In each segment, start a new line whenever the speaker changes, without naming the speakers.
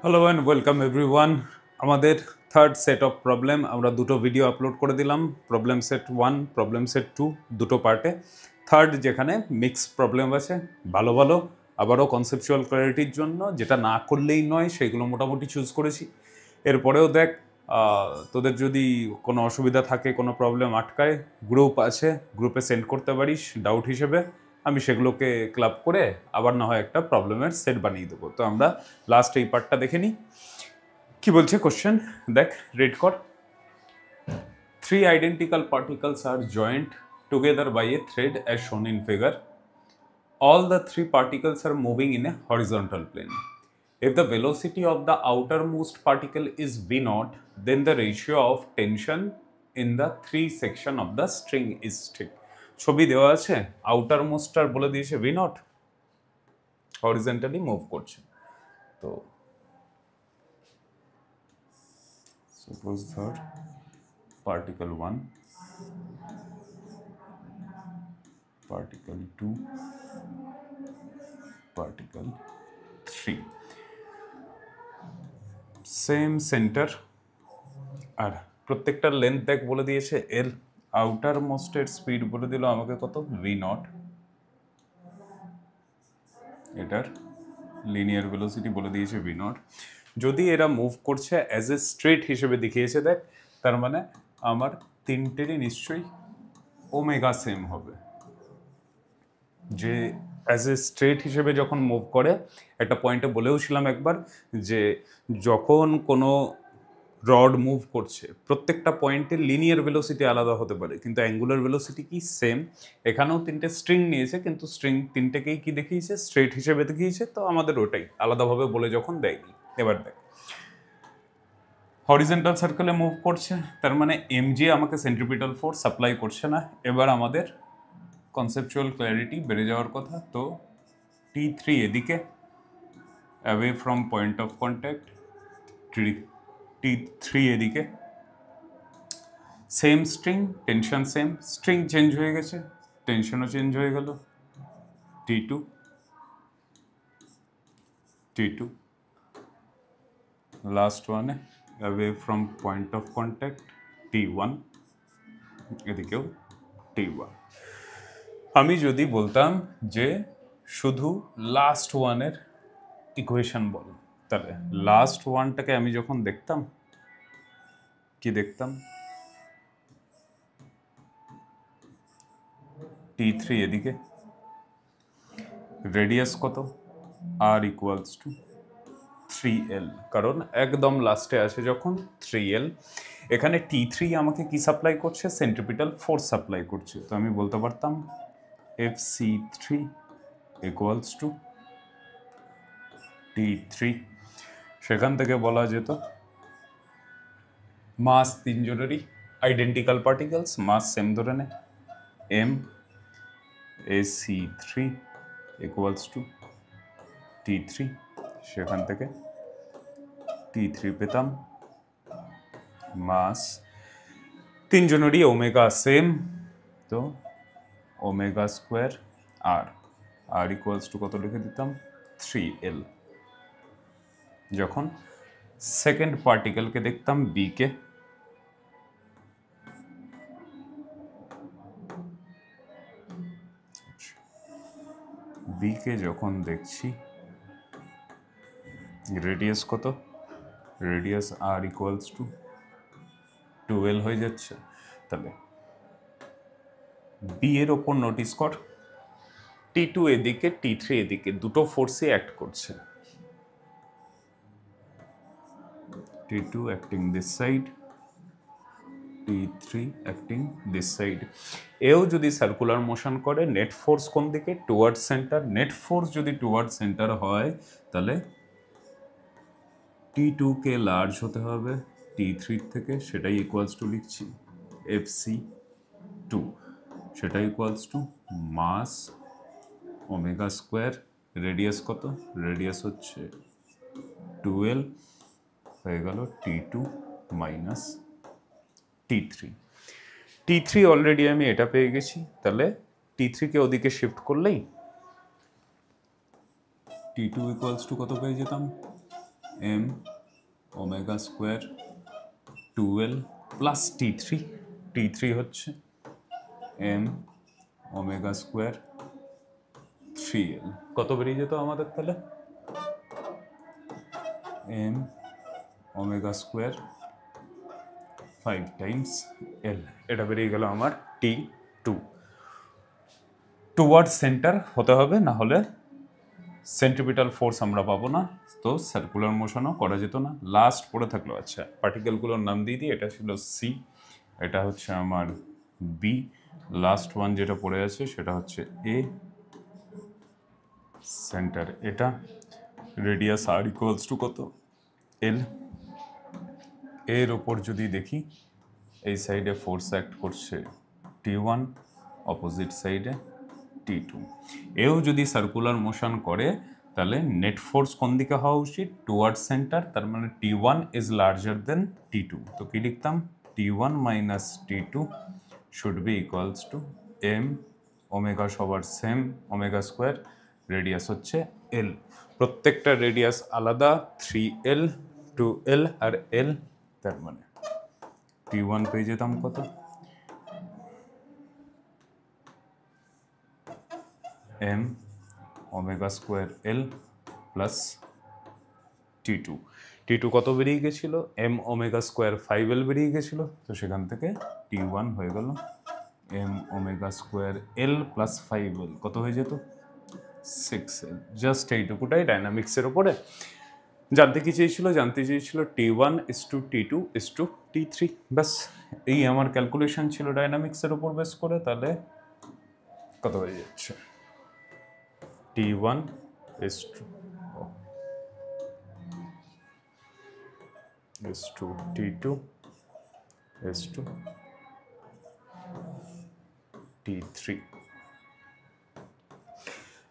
Hello and welcome everyone. আমাদের third set of problem, আমরা দুটো ভিডিও আপলোড করে দিলাম, প্রবলেম সেট 1, প্রবলেম সেট 2, দুটো পার্টে। থার্ড যেখানে মিক্স প্রবলেম আছে, ভালো ভালো আবারও কনসেপচুয়াল ক্ল্যারিটির জন্য যেটা না করলেই নয় সেগুলো মোটামুটি চুজ করেছি। এরপরেও দেখ, তোদের যদি কোনো অসুবিধা থাকে, কোনো প্রবলেম আটকায়, গ্রুপ আছে, গ্রুপে সেন্ড করতে পারিস ডাউট হিসেবে। আমি সেগুলোকে ক্লাব করে আবার না হয় একটা প্রবলেমের সেট বানিয়ে দেবো। তো আমরা লাস্ট এই পার্টটা দেখে নিই কি বলছে কোশ্চেন। দেখ, রিড কর। Three identical particles are joined together by a thread as shown in figure. All the three particles are moving in a horizontal plane. If the velocity of the outermost particle is v naught, then the ratio of tension in the three section of the string is strict. ছবি দেওয়া আছে, outer monster বলে দিয়েছে v naught, horizontally move করছে। তো suppose ধর particle 1, particle 2, particle 3, same centre, আর প্রত্যেকটার লেন্থ দেখ বলে দিয়েছে এল। আউটার মোস্টের স্পিড বলে দিল আমাকে কত, ভি নট। এটার লিনিয়ার ভেলোসিটি বলে দিয়েছে ভি নট। যদি এরা মুভ করছে অ্যাজ এ স্ট্রেট হিসেবে দেখিয়েছে দেখ, তার মানে আমার তিনটেরই নিশ্চয়ই ওমেগা সেম হবে। যে অ্যাজ এ স্ট্রেট হিসেবে যখন মুভ করে, একটা পয়েন্টে বলেও ছিলাম একবার যে যখন কোনো রড মুভ করছে প্রত্যেকটা পয়েন্টের লিনিয়ার ভেলোসিটি আলাদা হতে পারে, কিন্তু অ্যাঙ্গুলার ভেলোসিটি কি সেম। এখানেও তিনটে স্ট্রিং নিয়েছে, কিন্তু স্ট্রিং তিনটেকেই কি দেখিয়েছে, স্ট্রেট হিসেবে দেখিয়েছে। তো আমাদের ওটাই আলাদাভাবে বলে যখন দেয়নি। এবার দেখ, হরিজন্টাল সার্কেলে মুভ করছে, তার মানে এমজি আমাকে সেন্ট্রিপিটাল ফোর্স সাপ্লাই করছে না। এবার আমাদের কনসেপচুয়াল ক্ল্যারিটি বেড়ে যাওয়ার কথা। তো T3 এদিকে, away from point of contact, T3 এদিকে, same string, tension same, string change হয়ে গেছে, টেনশনও চেঞ্জ হয়ে গেল। T2, T2 লাস্ট ওয়ানে away from point of contact, T1 এদিকেও T1। আমি যদি বলতাম যে শুধু লাস্ট ওয়ানের ইকুয়েশন বল, তাহলে লাস্ট ওয়ানটাকে আমি যখন দেখতাম কি দেখতাম, T3 এদিকে, রেডিয়াস কত, আর ইকুয়ালস টু 3L, কারণ একদম লাস্টে আসে যখন 3L। এখানে T3 আমাকে কি সাপ্লাই করছে, সেন্ট্রিপিটাল ফোর্স সাপ্লাই করছে। তো আমি বলতে পারতাম FC3 ইকুয়ালস টু T3। সেখান থেকে বলা যেত মাস তিনজনেরই আইডেন্টিক্যাল পার্টিকেলস, মাস সেম ধরে নে, M AC3 equals to T3। সেখান থেকে T3 পেতাম মাস তিনজনেরই ওমেগা সেম, তো ওমেগা স্কোয়ার আর, আর ইকুয়ালস টু কত লিখে দিতাম, 3L। যখন সেকেন্ড পার্টিকেলকে দেখতাম বিকে, বিকে যখন দেখছি রেডিয়াস কত, রেডিয়াস আর ইকুয়ালস টু 2L হয়ে যাচ্ছে। তাহলে বি এর ওপর নোটিস কর, T2 এদিকে, T3 এদিকে, দুটো ফোর্সে অ্যাক্ট করছে। T2 acting this side, T3 acting this side। এও যদি সার্কুলার মোশন করে, নেট ফোর্স কোন দিকে, টুয়ার্ড সেন্টার। নেট ফোর্স যদি টুয়ার্ড সেন্টার হয়, তাহলে T2 কে লার্জ হতে হবে T3 থেকে, সেটাই ইকুয়ালস টু লিখছি FC2, সেটাই equals to mass omega square. Radius কত, রেডিয়াস হচ্ছে 2L, হয়ে গেল T2 minus T3। T3 already আমি এটা পেয়ে গেছি, তাহলে T3 কে ওদিকে শিফট করলেই T2 ইকুয়ালস টু কত পেয়ে যেতাম, M omega square 2l plus T three হচ্ছে এম ওমেগা স্কোয়ার 3l। কত বেরিয়ে যেত আমাদের তাহলে? M omega square 5 times L, এটা বেরিয়ে গেল আমার T2। টুয়ার্ড সেন্টার হতে হবে, না হলে সেন্ট্রিপিটাল ফোর্স আমরা পাবো না, তো সার্কুলার মোশনও করা যেত না। লাস্ট পড়ে থাকলো, আচ্ছা পার্টিকেলগুলোর নাম দিয়ে দিই। এটা ছিল সি, এটা হচ্ছে আমার বি, লাস্ট ওয়ান যেটা পড়ে আছে সেটা হচ্ছে এ, সেন্টার এটা, রেডিয়াস আর ইকুয়ালস টু কত? এল। এর ওপর যদি দেখি, এই সাইডে ফোর্স অ্যাক্ট করছে T1, অপোজিট সাইডে T2। এও যদি সার্কুলার মোশন করে তাহলে নেট ফোর্স কোন দিকে হওয়া উচিত? টুয়ার্ড সেন্টার, তার মানে T1 is larger then T2। তো কি লিখতাম? T1 minus T2 should be equals to M omega, সবার সেম ওমেগা স্কোয়ার, রেডিয়াস হচ্ছে এল, প্রত্যেকটা রেডিয়াস আলাদা, 3l 2l আর এল, তার মানে T1 পেয়ে যেতাম কত? এম ওমেগা স্কোয়ার এল প্লাস T2 কত বেরিয়ে গেছিল? এম ওমেগা স্কোয়ার 5l বেরিয়ে গেছিল, তো সেখান থেকে T1 হয়ে গেল এম ওমেগা স্কোয়ার এল প্লাস 5l, কত হয়ে যেত? 6l। জাস্ট এইটুকুটাই ডাইনামিক্সের ওপরে জানতে চেয়েছিল T1 is to T2 is to T3, ব্যাস এই আমার ক্যালকুলেশন ছিল ডাইনামিক্সের ওপর বেস করে। তাহলে কত হয়ে যাচ্ছে? T1 is to T2 is to T3।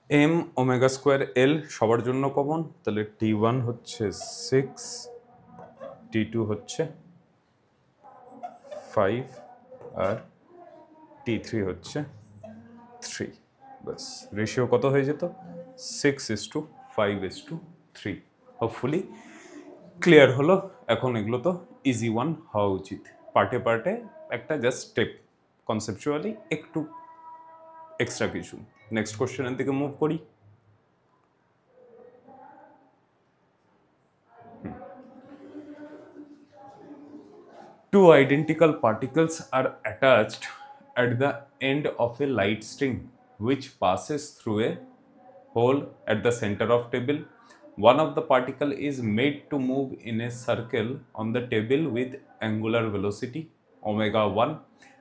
M omega square L সবার জন্য কমন, তাহলে T1 হচ্ছে 6, T2 হচ্ছে 5 আর T3 হচ্ছে 3, বাস রেশিও কত হয়ে যেত? 6:5:3। হোপফুলি ক্লিয়ার হলো। এখন এগুলো তো ইজি ওয়ান হওয়া উচিত, পার্টে পার্টে একটা জাস্ট স্টেপ, কনসেপচুয়ালি একটু এক্সট্রা কিছু। নেক্সট কোশ্চেনের দিকে মুভ করি। Two identical particles are attached at the end of a light string which passes through a hole at the center of table. One of the particle is made to move in a circle on the table with angular velocity omega 1,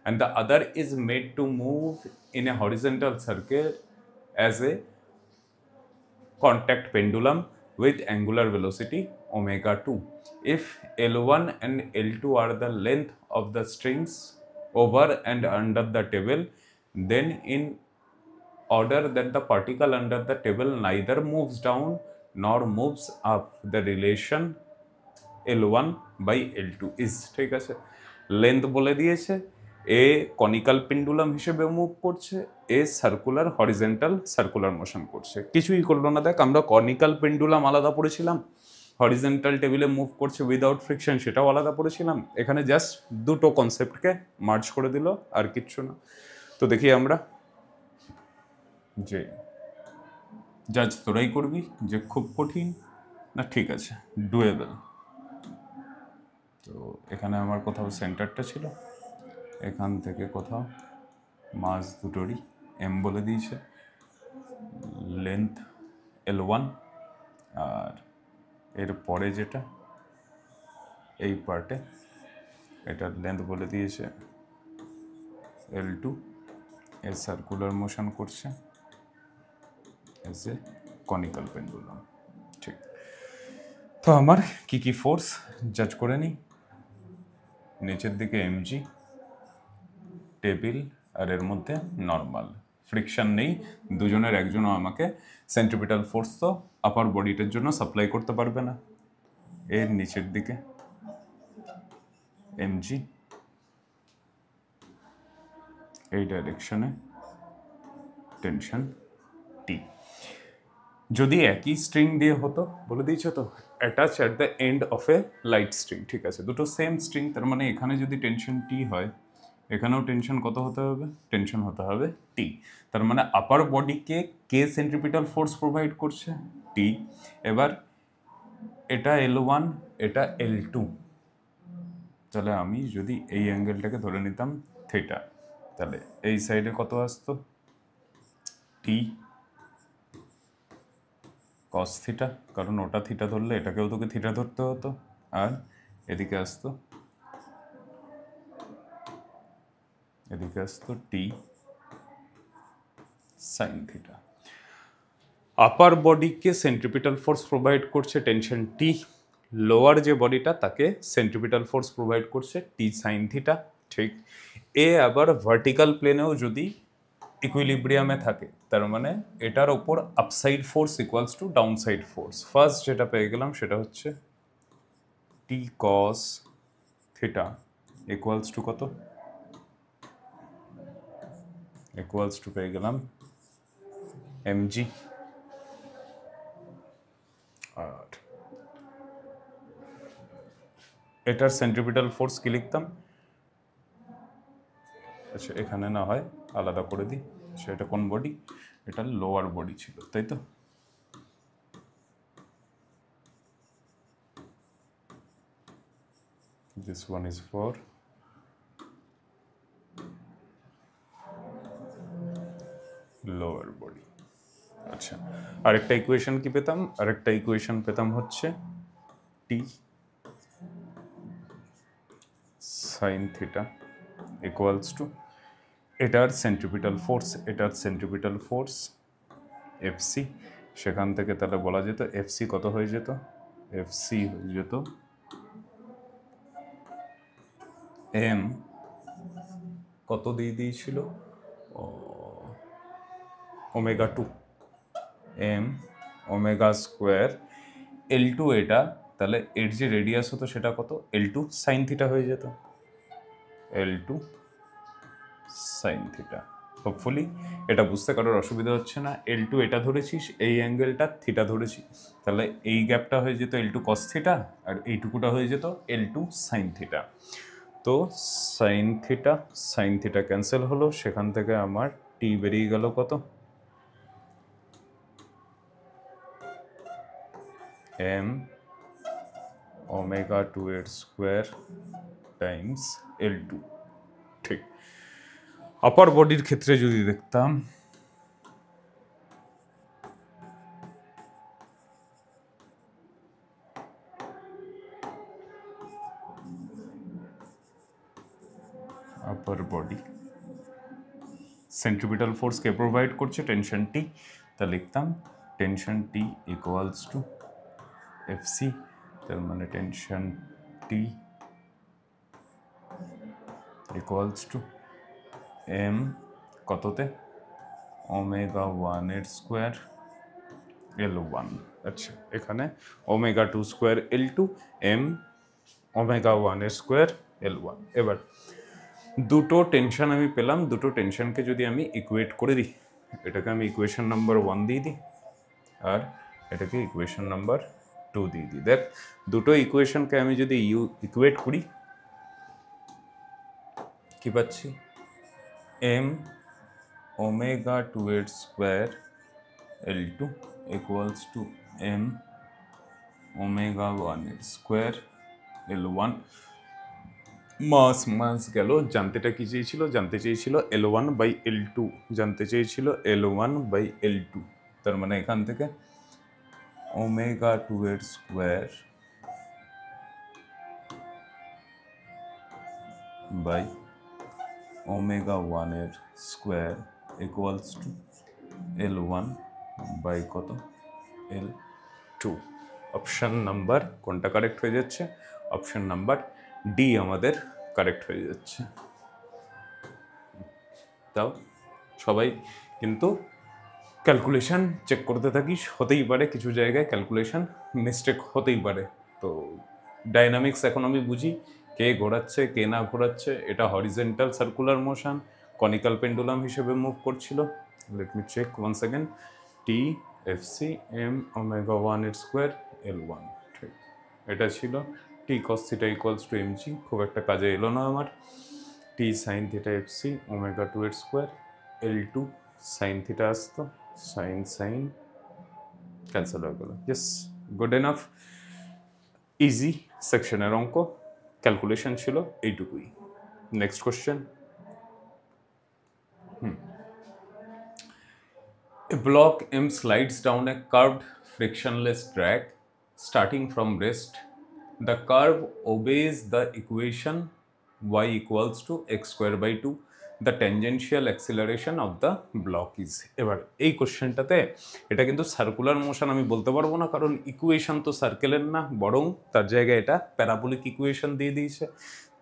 and the other is made to move in a horizontal circle as a contact pendulum with angular velocity omega 2. If L1 and L2 are the length of the strings over and under the table, then in order that the particle under the table neither moves down nor moves up, the relation L1 by L2 is, ঠিক আছে, length বলে দিয়েছে, এ conical pendulum হিসেবে move করছে, এ circular horizontal circular motion করছে। কিছুই করলো না, দেখ আমরা কনিক্যাল পেন্ডুলাম আলাদা পড়েছিলাম, হরিজেন্টাল টেবিলে মুভ করছে উইদাউট ফ্রিকশন সেটাও আলাদা পড়েছিলাম, এখানে জাস্ট দুটো কনসেপ্টকে মার্জ করে দিল, আর কিচ্ছু না। তো দেখি আমরা যে জাজ তোরাই করবি যে খুব কঠিন না ঠিক আছে ডুয়েবল। তো এখানে আমার কোথাও সেন্টারটা ছিল, এখান থেকে কোথাও মাস দুটোরই এম বলে দিয়েছে, লেন্থ L1, আর এর পরে যেটা এই পার্টে এটার লেন্থ বলে দিয়েছে L2, এর সার্কুলার মোশন করছে এজ এ কনিক্যাল পেন্ডুলাম। ঠিক, তো আমার কি কি ফোর্স জাজ করে নিই। নিচের দিকে mg, টেবিল আর এর মধ্যে নর্মাল, ফ্রিকশন নেই, দুজনের একজনও আমাকে সেন্ট্রিপিটাল ফোর্স তো আপার বডিটার জন্য সাপ্লাই করতে পারবে না। এর নিচের দিকে mg, এই ডাইরেকশনে টেনশন T। যদি একই স্ট্রিং দিয়ে হতো, বলে দিয়েছে তো attach at the end of A light string, ঠিক আছে, দুটো সেম স্ট্রিং, তার মানে এখানে যদি টেনশন টি হয়, এখানেও টেনশন কত হতে হবে, টেনশন হতে হবে টি। তার মানে আপার বডিকে কে সেন্ট্রিপিটাল ফোর্স প্রোভাইড করছে, টি। এবার এটা L1, এটা L2, তাহলে আমি যদি এই অ্যাঙ্গেলটাকে ধরে নিতাম থিটা, তাহলে এই সাইডে কত আসতো, টি কস থিটা, কারণ ওটা থিটা ধরলে এটাকেও তোকে থিটা ধরতে হতো, আর এদিকে আসতো টি সাইন থিটা। আপার বডিকে সেন্ট্রিপিটাল ফোর্স প্রোভাইড করছে টেনশন টি, লোয়ার যে বডিটা তাকে সেন্ট্রিপিটাল ফোর্স প্রোভাইড করছে টি সাইন থিটা, ঠিক। এ আবার ভার্টিক্যাল প্লেনেও যদি ইকুইলিব্রিয়ামে থাকে, তার মানে এটার ওপর upside force equals to downside force. First যেটা পেয়ে গেলাম সেটা হচ্ছে টি কস থিটা ইকুয়ালস টু কত, ইকুয়ালস টু পেয়ে গেলাম এমজি। আর এটার সেন্ট্রিপিটাল ফোর্স কি লিখতাম, আচ্ছা এখানে না হয় আলাদা করে দিই, সেটা কোন বডি, এটা লোয়ার বডি ছিল, তাই তো। This one is for lower body। আচ্ছা, আরেকটা ইকুয়েশন কি পেতাম, আরেকটা ইকুয়েশন পেতাম হচ্ছে টি সাইন থিটা ইকুয়ালস টু এটার সেন্ট্রিপিটাল ফোর্স, এটার সেন্ট্রিপিটাল ফোর্স এফসি, সেখান থেকে তাহলে বলা যেত এফসি কত হয়ে যেত, এফসি হয়ে যেত এম কত দিয়ে দিয়েছিল, omega two, M omega square L2 এটা, তাহলে এর যে রেডিয়াস হতো সেটা কত, L2 সাইন থিটা হয়ে যেত, L2 সাইন থিটা। হোপফুলি এটা বুঝতে কারোর অসুবিধা হচ্ছে না। L2 এটা ধরেছিস, এই অ্যাঙ্গেলটা থিটা ধরেছি, তাহলে এই গ্যাপটা হয়ে যেত L2 কস থিটা, আর এইটুকুটা হয়ে যেত L2 সাইন থিটা। তো সাইন থিটা ক্যান্সেল হলো, সেখান থেকে আমার টি বেরিয়ে গেল কত, এম ওমেগা 2 এর স্কোয়ার টাইমস L2, ঠিক। আপার বডির ক্ষেত্রে যদি দেখতাম, আপার বডি সেন্ট্রিপিটাল ফোর্স কে প্রোভাইড করছে, টেনশন টি, তা লিখতাম tension T equals to FC, তার মানে tension T equals to M কততে, ওমেগা 1 এর স্কোয়ার L1। আচ্ছা, এখানে omega 2 square L2, M omega 1 এর স্কোয়ার L1। এবার দুটো টেনশন আমি পেলাম, দুটো টেনশনকে যদি আমি ইকুয়েট করে দিই, এটাকে আমি ইকুয়েশন নাম্বার 1 দিয়ে দিই, আর এটাকে ইকুয়েশন নাম্বার 2 দিয়ে দিই। দেখ, দুটো ইকুয়েশনকে আমি যদি ইকুয়েট করি, কি পাচ্ছি, এম ওমেগা 2 এর square L2 equals to M omega 1 এর স্কোয়ার L1। মাস গেল, জানতেটা কি চেয়েছিল, জানতে চেয়েছিল L1 বাই L2, জানতে চেয়েছিল L1 বাই L2, তার মানে এখান থেকে ওমেগা 2 এর স্কোয়ার বাই ওমেগা 1 এর square equals two L1 by কত, L2। অপশান নাম্বার কোনটা কারেক্ট হয়ে যাচ্ছে, অপশান নাম্বার ডি আমাদের কারেক্ট হয়ে যাচ্ছে। তাও সবাই কিন্তু ক্যালকুলেশন চেক করতে থাকিস, হতেই পারে কিছু জায়গায় ক্যালকুলেশন মিস্টেক হতেই পারে। তো ডাইনামিক্স এখন আমি বুঝি, কে ঘোরাচ্ছে কে না ঘোরাচ্ছে, এটা horizontal circular motion, conical pendulum হিসেবে মুভ করছিল। Let me check once again, T FC M omega 1 এর স্কোয়ার L1, ঠিক এটা ছিল। T cos theta equals to M G, খুব একটা কাজে এলো না আমার। T sine theta FC omega 2 এর স্কোয়ার L2, সাইন থিটা আসতো, সাইন সাইন ক্যান্সেল হয়ে গেল। ইয়েস, গুড এনাফ, ইজি সেকশনের অঙ্ক, ক্যালকুলেশন ছিল এইটুকুই। Next question. A block M slides down a curved frictionless track starting from rest. The curve obeys the equation y equals to x square by 2. The tangential acceleration of the block is. এবার এই কোশ্চেনটাতে এটা কিন্তু circular motion আমি বলতে পারবো না, কারণ equation তো সার্কেলের না, বরং তার জায়গায় এটা প্যারাবোলিক ইকুয়েশন দিয়ে দিয়েছে।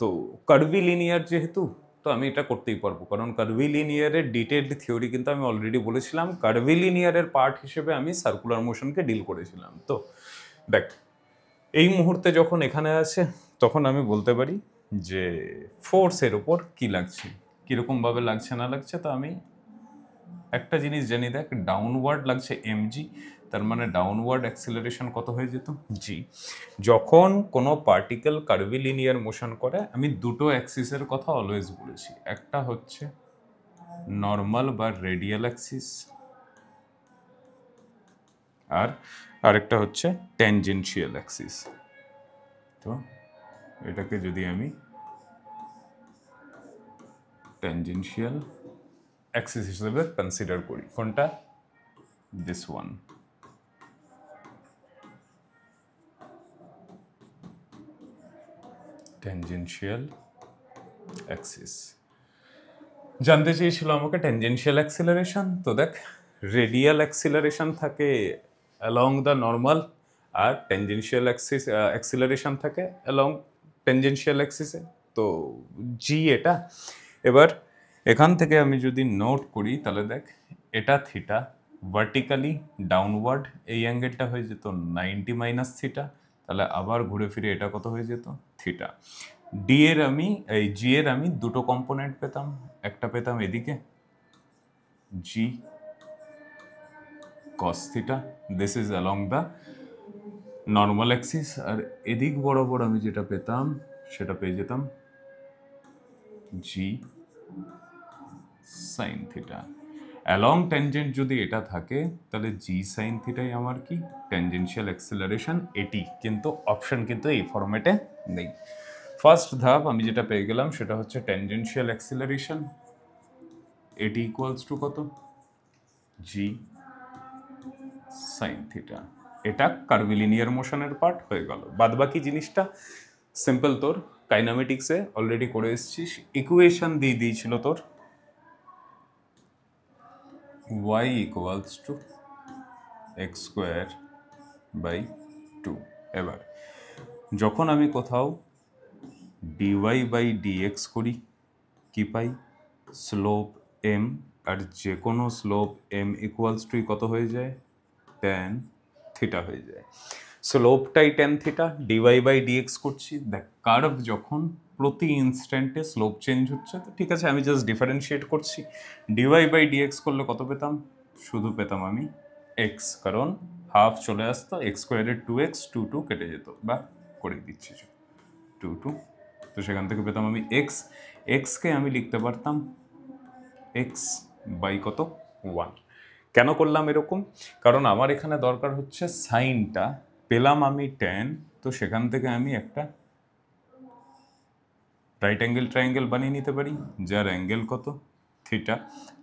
তো কার্ভি লিনিয়ার যেহেতু, তো আমি এটা করতেই পারবো, কারণ কার্ভিলিনিয়ারের ডিটেইলড থিওরি কিন্তু আমি অলরেডি বলেছিলাম। কার্ভিলিনিয়ারের পার্ট হিসেবে আমি সার্কুলার মোশনকে ডিল করেছিলাম। তো দেখ, এই মুহূর্তে যখন এখানে আছে তখন আমি বলতে পারি যে ফোর্সের ওপর কি লাগছে, কীরকমভাবে লাগছে না লাগছে। তো আমি একটা জিনিস জানি, দেখ ডাউনওয়ার্ড লাগছে mg, তার মানে ডাউনওয়ার্ড অ্যাক্সিলারেশন কত হয়ে যেত জি। যখন কোনো পার্টিকেল কার্ভিলিনিয়ার মোশন করে, আমি দুটো অ্যাক্সিসের কথা অলওয়েজ বলেছি, একটা হচ্ছে নর্মাল বা রেডিয়াল অ্যাক্সিস, আর আরেকটা হচ্ছে ট্যানজেনশিয়াল অ্যাক্সিস। তো এটাকে যদি আমি ট্যানজেনশিয়াল অ্যাক্সিস হিসেবে কনসিডার করি, কোনটা, দিস ওয়ান। ট্যানজেনশিয়াল অ্যাক্সিস জানতে চেয়েছিল আমাকে ট্যানজেনশিয়াল অ্যাক্সিলারেশন। তো দেখ, রেডিয়াল অ্যাক্সিলারেশন থাকে অ্যালং দ্য নর্মাল, আর ট্যানজেনশিয়াল অ্যাক্সিলারেশন থাকে অ্যালং ট্যানজেনশিয়াল অ্যাক্সিসে। তো জি এটা। এবার এখান থেকে আমি যদি নোট করি তাহলে দেখ, এটা থিটা, ভার্টিক্যালি ডাউনওয়ার্ড এই অ্যাঙ্গেলটা হয়ে যেত 90 মাইনাস থিটা, তাহলে আবার ঘুরে ফিরে এটা কত হয়ে যেত থিটা। ডি এর আমি এই জি এর আমি দুটো কম্পোনেন্ট পেতাম, একটা পেতাম এদিকে G cos theta, this is along the normal axis, আর এদিক বরাবর আমি যেটা পেতাম সেটা পেয়ে যেতাম G sine theta. Along tangent যদি এটা থাকে তাহলে জি সাইন থিটাই আমার কি ট্যানজেনশিয়াল অ্যাক্সিলারেশন এটি, কিন্তু অপশন কিন্তু এই ফরম্যাটে নেই। ফার্স্ট ধাপ আমি যেটা পেয়ে গেলাম সেটা হচ্ছে ট্যানজেনশিয়াল অ্যাক্সিলারেশন, এটি ইকুয়ালস টু কত, জি সাইন থিটা। এটা কার্ভিলিনিয়ার মোশনের পার্ট হয়ে গেল। বাদবাকি জিনিসটা সিম্পল, তোর কাইনামেটিক্সে অলরেডি করে এসেছিস, ইকুয়েশন দিয়ে দিয়েছিল তোর y equals to X square by 2। এবার যখন আমি কোথাও dy বাই dx করি কি পাই, স্লোপ m, আর যে কোনো স্লোপ m ইকুয়ালস টু কত হয়ে যায়, ট্যান থিটা হয়ে যায়। স্লোপটাই tan theta, D Y by D X করছি। দেখ, কার্ভ যখন প্রতি ইনস্ট্যান্টে স্লোপ চেঞ্জ হচ্ছে, তো ঠিক আছে আমি জাস্ট ডিফারেন্সিয়েট করছি। ডিওয়াই বাই ডিএক্স করলে কত পেতাম, শুধু পেতাম আমি এক্স, কারণ হাফ চলে আসতো, এক্স স্কোয়ারের 2x, 2 কেটে যেত, বা করে দিচ্ছি 2, তো সেখান থেকে পেতাম আমি এক্স। এক্সকে আমি লিখতে পারতাম এক্স বাই কত 1। কেন করলাম এরকম, কারণ আমার এখানে দরকার হচ্ছে সাইনটা, পেলাম আমি ট্যান, তো সেখান থেকে আমি একটা রাইট অ্যাঙ্গেল ট্রায়াঙ্গেল বানিয়ে নিতে পারি, যার অ্যাঙ্গেল কত থিটা,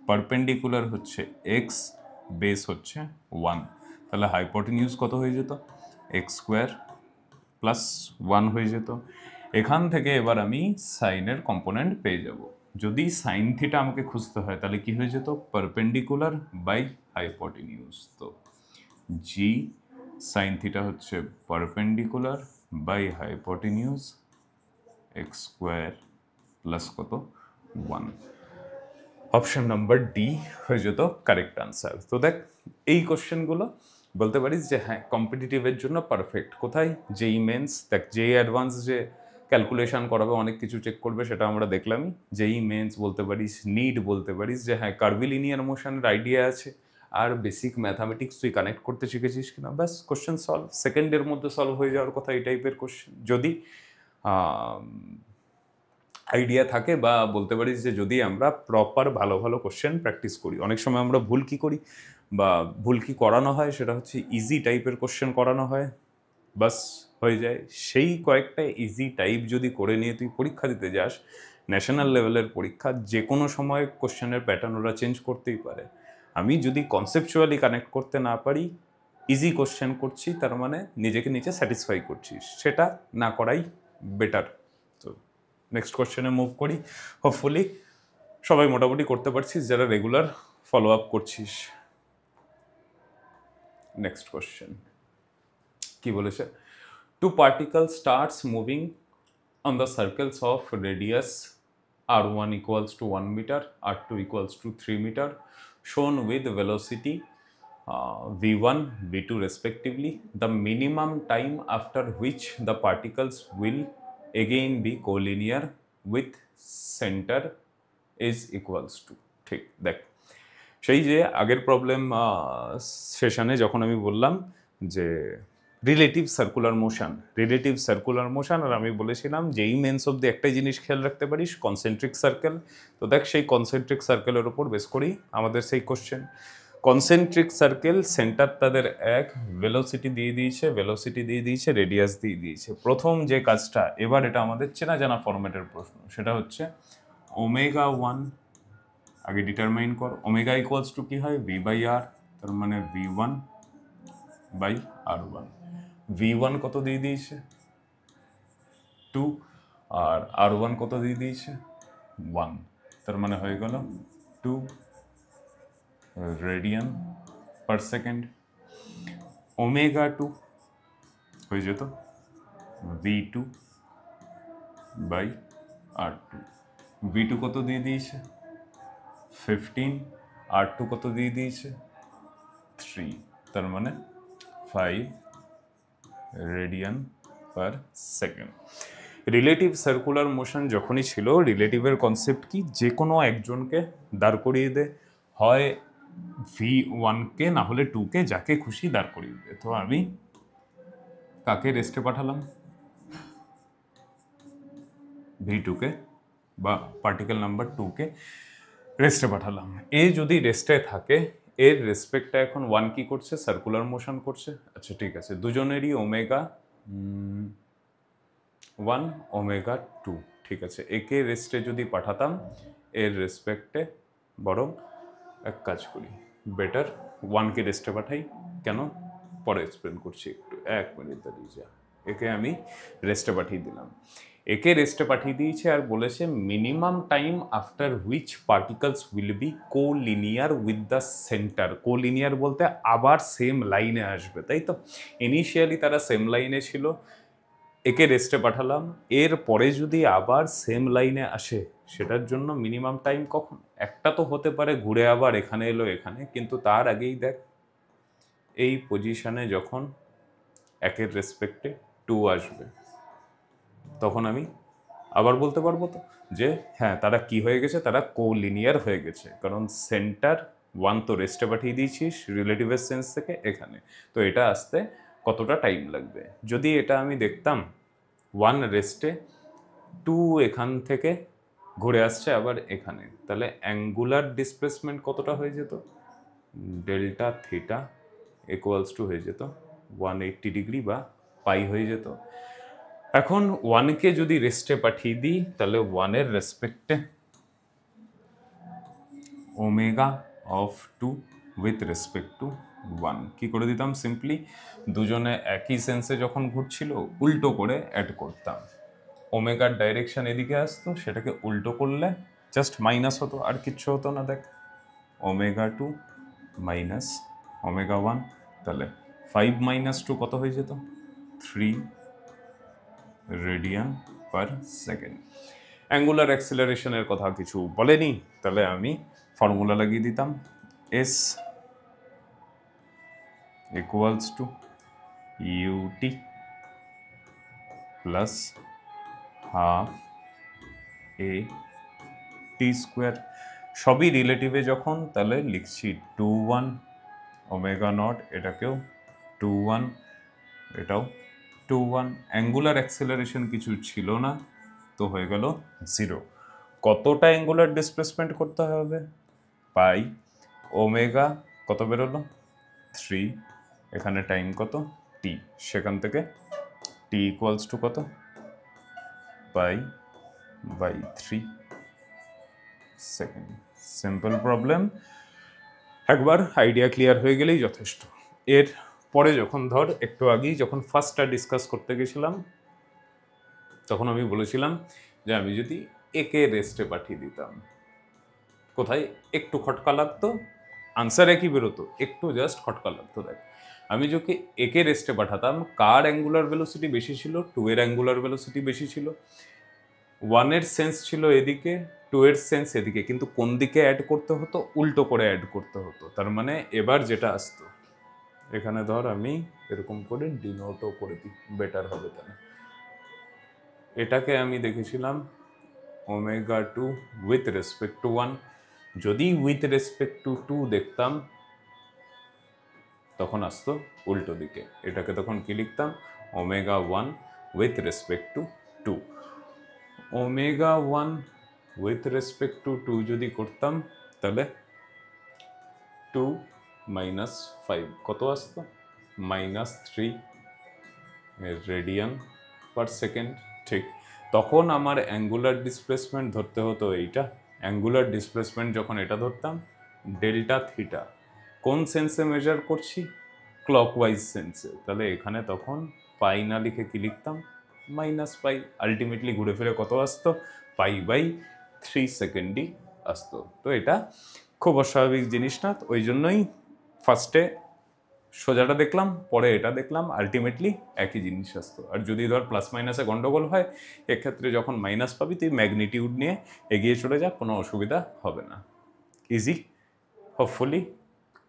পারপেন্ডিকুলার হচ্ছে এক্স, বেস হচ্ছে 1, তাহলে হাইপোটেনিউজ কত হয়ে যেত, এক্স স্কোয়ার প্লাস 1 হয়ে যেত। এখান থেকে এবার আমি সাইনের কম্পোনেন্ট পেয়ে যাব। যদি সাইন থিটা আমাকে খুঁজতে হয় তাহলে কি হয়ে যেত, পারপেন্ডিকুলার বাই হাইপোটেনিউজ। তো জি সাইন থিটা হচ্ছে perpendicular by hypotenuse X square plus কত 1। অপশন নাম্বার ডি হয়ে যেত কারেক্ট আনসার। তো দেখ, এই কোশ্চেনগুলো বলতে পারিস যে হ্যাঁ কম্পিটিটিভের জন্য পারফেক্ট। কোথায়, জেই মেন্স। দেখ, জেই অ্যাডভান্স যে ক্যালকুলেশন করাবে, অনেক কিছু চেক করবে, সেটা আমরা দেখলামই। জেই মেন্স বলতে পারিস, নিট বলতে পারিস যে হ্যাঁ কার্ভিলিনিয়ার মোশনের আইডিয়া আছে, আর বেসিক ম্যাথামেটিক্স তুই কানেক্ট করতে শিখেছিস কিনা, ব্যাস কোশ্চেন সলভ, সেকেন্ডের মধ্যে সলভ হয়ে যাওয়ার কথা এই টাইপের কোশ্চেন। যদি আইডিয়া থাকে বা বলতে পারিস যে যদি আমরা প্রপার ভালো ভালো কোশ্চেন প্র্যাকটিস করি। অনেক সময় আমরা ভুল কি করি বা ভুল কি করানো হয়, সেটা হচ্ছে ইজি টাইপের কোশ্চেন করানো হয়, বাস হয়ে যায়। সেই কয়েকটা ইজি টাইপ যদি করে নিয়ে তুই পরীক্ষা দিতে যাস, ন্যাশনাল লেভেলের পরীক্ষা, যে কোনো সময় কোশ্চেনের প্যাটার্ন ওরা চেঞ্জ করতেই পারে। আমি যদি কনসেপচুয়ালি কানেক্ট করতে না পারি, ইজি কোশ্চেন করছি, তার মানে নিজেকে নিজে স্যাটিসফাই করছিস, সেটা না করাই বেটার। তো নেক্সট কোশ্চেনে মুভ করি। হোপফুলি সবাই মোটামুটি করতে পারছিস যারা রেগুলার ফলো আপ করছিস। নেক্সট কোশ্চেন কি বলেছে? Two particles starts moving on the circles of radius r1 equals to 1 meter, r2 equals to 3 meter, shown with velocity v1, v2 respectively. The minimum time after which the particles will again be collinear with center is equals to, ঠিক দেখ, সেই যে আগের problem সেশনে যখন আমি বললাম যে রিলেটিভ সার্কুলার মোশন, আর আমি বলেছিলাম যে এই মেন্স অব্দি একটাই জিনিস খেয়াল রাখতে পারিস, কনসেন্ট্রিক সার্কেল। তো দেখ, সেই কনসেন্ট্রিক সার্কেলের ওপর বেস করেই আমাদের সেই কোশ্চেন। কনসেন্ট্রিক সার্কেল, সেন্টার তাদের এক, ভেলোসিটি দিয়ে দিয়েছে, রেডিয়াস দিয়ে দিয়েছে। প্রথম যে কাজটা, এবার এটা আমাদের চেনা জানা ফরম্যাটের প্রশ্ন, সেটা হচ্ছে ওমেগা 1 আগে ডিটারমাইন কর। ওমেগা ইকুয়ালস টু কি হয়? ভি বাই আর, তার মানে v1 বাই r1। v1 কত দিয়ে দিয়েছে? 2, আর r1 কত দিয়ে দিয়েছে? 1, তার মানে হয়ে গেল 2 রেডিয়ান পার সেকেন্ড। ওমেগা 2 হয়ে যেত v2 বাই r2। v2 কত দিয়ে দিয়েছে? 15, r2 কত দিয়ে দিয়েছে? 3, তার মানে 5 radian per second. Relative circular motion যখনই ছিল, রিলেটিভের কনসেপ্ট কি? যে কোনো একজনকে দাঁড় করিয়ে দে, হয় v1কে না হলে 2কে, যাকে খুশি দাঁড় করিয়ে দে। তো আমি কাকে রেস্টে পাঠালাম? v2কে বা পার্টিকেল নাম্বার 2কে রেস্টে পাঠালাম। এ যদি রেস্টে থাকে, এর রেসপেক্টটা এখন 1 কি করছে? সার্কুলার মোশন করছে। আচ্ছা ঠিক আছে, দুজনেরই ওমেগা 1 ওমেগা 2, ঠিক আছে। একে রেস্টে যদি পাঠাতাম, এর রেসপেক্টে বরং এক কাজ করি, বেটার 1কে রেস্টে পাঠাই। কেন? পরে এক্সপ্লেন করছি, একটু 1 মিনিট দাঁড়িয়ে যা। একে আমি রেস্টে পাঠিয়ে দিলাম। একে রেস্টে পাঠিয়ে দিয়েছে আর বলেছে minimum time after which particles will be collinear with the centre. Collinear বলতে আবার সেম লাইনে আসবে, তাই তো? ইনিশিয়ালি তারা সেম লাইনে ছিল, একে রেস্টে পাঠালাম, এর পরে যদি আবার সেম লাইনে আসে, সেটার জন্য মিনিমাম টাইম কখন? একটা তো হতে পারে ঘুরে আবার এখানে এলো এখানে, কিন্তু তার আগেই দেখ, এই পজিশনে যখন একের রেসপেক্টে 2 আসবে, তখন আমি আবার বলতে পারবো তো যে হ্যাঁ, তারা কি হয়ে গেছে? তারা কোলিনিয়ার হয়ে গেছে, কারণ সেন্টার 1 তো রেস্টে পাঠিয়ে দিয়েছিস রিলেটিভের সেন্স থেকে এখানে। তো এটা আসতে কতটা টাইম লাগবে? যদি এটা আমি দেখতাম 1 রেস্টে, 2 এখান থেকে ঘুরে আসছে আবার এখানে, তাহলে অ্যাঙ্গুলার ডিসপ্লেসমেন্ট কতটা হয়ে যেত? ডেল্টা থিটা ইকুয়ালস টু হয়ে যেত 180 ডিগ্রি বা পাই হয়ে যেত। এখন 1কে যদি রেস্টে পাঠিয়ে দিই, তাহলে 1-এর রেসপেক্টে omega of 2 with respect to 1 কি করে দিতাম? সিম্পলি দুজনে একই সেন্সে যখন ঘুরছিল, উল্টো করে অ্যাড করতাম। ওমেগার ডাইরেকশন এদিকে আসতো, সেটাকে উল্টো করলে জাস্ট মাইনাস হতো, আর কিচ্ছু হতো না। দেখ, ওমেগা 2 মাইনাস ওমেগা 1, তাহলে 5 মাইনাস 2 কত হয়ে যেত? 3 রেডিয়ান পার সেকেন্ড। অ্যাঙ্গুলার অ্যাক্সিলারেশনের কথা কিছু বলেনি, তাহলে আমি ফর্মুলা লাগিয়ে দিতাম, S equals to UT plus half A T square. সবই রিলেটিভে যখন, তাহলে লিখছি 2 1 ওমেগা নট, এটাকেও 2 1, এটাও 2 1। অ্যাঙ্গুলার অ্যাক্সেলারেশন কিছু ছিল না, তো হয়ে গেল 0। কতটা অ্যাঙ্গুলার ডিসপ্লেসমেন্ট করতে হবে? পাই ওমেগা কত বেরোলো? 3। এখানে টাইম কত? টি। সেখান থেকে টি ইকুয়ালস টু কত? Pi by 3 second. Simple problem, একবার আইডিয়া ক্লিয়ার হয়ে গেলেই যথেষ্ট। এর পরে যখন ধর একটু আগেই যখন ফার্স্টটা ডিসকাস করতে গেছিলাম, তখন আমি বলেছিলাম যে আমি যদি একে রেস্টে পাঠিয়ে দিতাম, কোথায় একটু খটকা লাগতো, আনসার একই বেরোতো, একটু জাস্ট খটকা লাগতো। দেখ, আমি যদি একে রেস্টে পাঠাতাম, কার অ্যাঙ্গুলার ভেলোসিটি বেশি ছিল? 2 এর অ্যাঙ্গুলার ভেলোসিটি বেশি ছিল। 1 এর সেন্স ছিল এদিকে, 2 এর সেন্স এদিকে, কিন্তু কোন দিকে অ্যাড করতে হতো? উল্টো করে অ্যাড করতে হতো। তার মানে এবার যেটা আসতো, এখানে ধর আমি এরকম করে ডিনোটও করে দিই, বেটার হবে। তাহলে এটাকে আমি দেখেছিলাম ওমেগা 2 উইথ রেসপেক্ট টু 1। যদি উইথ রেসপেক্ট টু 2 দেখতাম, তখন আসতো উল্টো দিকে। এটাকে তখন কি লিখতাম? Omega 1 with respect two 2। Omega 1 with respect two 2 যদি করতাম, তাহলে 2 মাইনাস 5 কত আসতো? -3 রেডিয়ান পার সেকেন্ড। ঠিক, তখন আমার অ্যাঙ্গুলার ডিসপ্লেসমেন্ট ধরতে হতো এইটা। অ্যাঙ্গুলার ডিসপ্লেসমেন্ট যখন এটা ধরতাম, ডেল্টা থিটা। কোন সেন্সে মেজার করছি? ক্লকওয়াইজ সেন্সে। তাহলে এখানে তখন পাই না লিখে কি লিখতাম? -পাই। আলটিমেটলি ঘুরে ফিরে কত আসতো? পাই বাই 3 সেকেন্ডই আসতো। তো এটা খুব অস্বাভাবিক জিনিস না, ওই জন্যই ফার্স্টে সোজাটা দেখলাম, পরে এটা দেখলাম, আলটিমেটলি একই জিনিস আসতো। আর যদি ধর প্লাস মাইনাসে গন্ডগোল হয়, এক্ষেত্রে যখন মাইনাস পাবি তুই ম্যাগনিটিউড নিয়ে এগিয়ে চলে যা, কোনো অসুবিধা হবে না। ইজি, হোপফুলি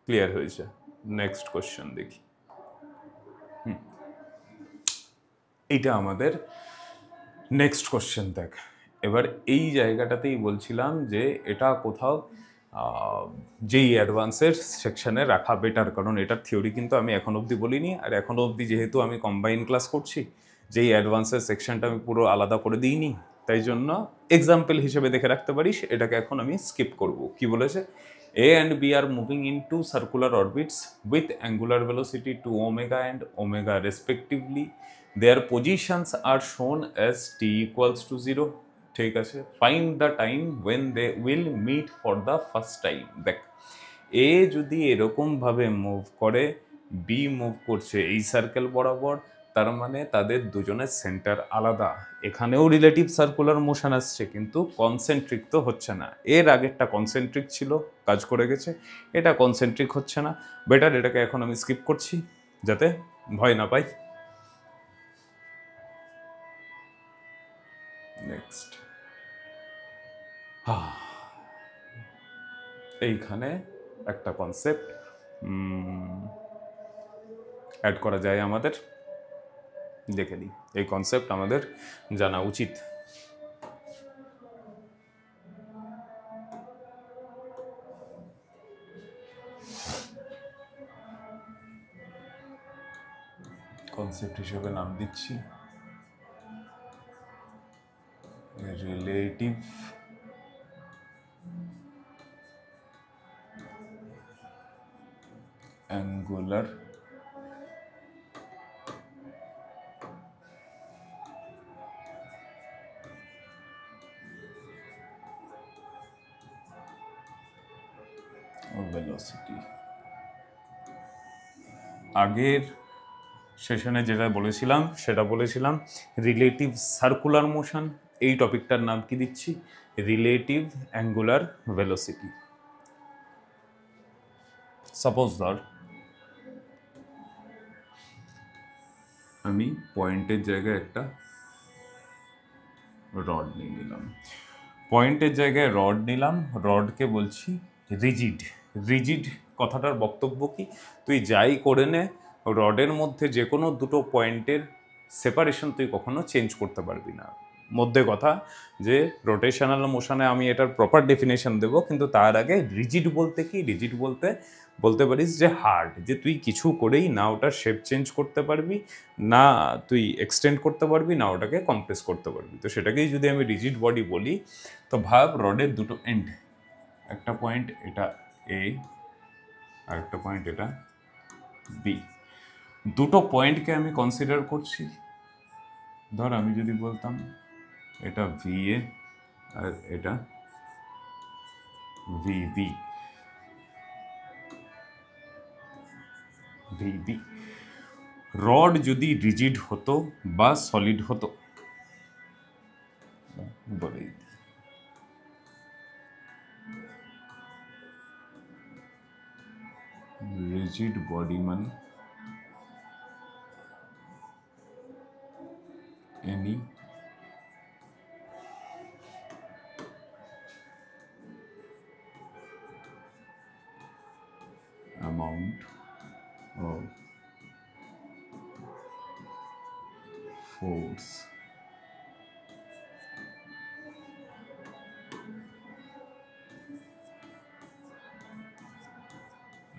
ক্লিয়ার হয়েছে। নেক্সট কোশ্চেন দেখি। এইটা আমাদের নেক্সট কোশ্চেন। দেখ, এবার এই জায়গাটাতেই বলছিলাম যে এটা কোথাও যেই অ্যাডভান্সের সেকশনে রাখা বেটার, কারণ এটার থিওরি কিন্তু আমি এখন অবধি বলিনি। আর এখনও অবধি যেহেতু আমি কম্বাইন ক্লাস করছি, যেই অ্যাডভান্সের সেকশনটা আমি পুরো আলাদা করে দিইনি, তাই জন্য এক্সাম্পল হিসেবে দেখে রাখতে পারিস। এটাকে এখন আমি স্কিপ করব। কি বলেছে? A and B are moving in two circular orbits with angular velocity 2 omega and omega respectively. Their positions are shown as t equals to 0. ঠিক আছে, find the time when they will meet for the first time. দেখ, এ যদি এরকম ভাবে move করে, B move করছে এই সার্কেল বরাবর, তার মানে তাদের দুজনের সেন্টার আলাদা। এখানেও রিলেটিভ সার্কুলার মোশন আসছে, কিন্তু কনসেন্ট্রিক তো হচ্ছে না। এর আগেরটা কনসেন্ট্রিক ছিল, কাজ করে গেছে। এটা কনসেন্ট্রিক হচ্ছে না। বেটার এটাকে এখন আমি স্কিপ করছি, যাতে ভয় না পাই। নেক্সট, এইখানে একটা কনসেপ্ট অ্যাড করা যায় আমাদের, দেখে নিই। এই কনসেপ্ট আমাদের জানা উচিত। কনসেপ্ট হিসেবে নাম দিচ্ছি রিলেটিভ অ্যাঙ্গুলার ভেলোসিটি। আগের সেশনে যেটা বলেছিলাম সেটা বলেছিলাম রিলেটিভ সার্কুলার মোশন। এই টপিকটার নাম কি দিচ্ছি? Relative angular velocity. সাপোজ ধর আমি পয়েন্টের জায়গায় একটা রড নিয়ে নিলাম। পয়েন্টের জায়গায় রড নিলাম, রডকে বলছি রিজিড। রিজিড কথাটার বক্তব্য কি? তুই যাই করে নে, রডের মধ্যে যে কোনো দুটো পয়েন্টের সেপারেশন তুই কখনো চেঞ্জ করতে পারবি না। মধ্যে কথা যে রোটেশনাল মোশনে আমি এটার প্রপার ডেফিনেশন দেব, কিন্তু তার আগে রিজিড বলতে কি? রিজিড বলতে পারিস যে হার্ড, যে তুই কিছু করেই না ওটার শেপ চেঞ্জ করতে পারবি, না তুই এক্সটেন্ড করতে পারবি, না ওটাকে কম্প্রেস করতে পারবি। তো সেটাকেই যদি আমি রিজিড বডি বলি, তো ভাব রডের দুটো এন্ড, একটা পয়েন্ট এটা এ আর একটা পয়েন্ট এটা বি, দুটো পয়েন্টকে আমি কনসিডার করছি। ধর আমি যদি বলতাম এটা ভি এ আর এটা ভিবি, রড যদি রিজিড হতো বা সলিড হতো, বলে রিজিড বডি মানে any amount of force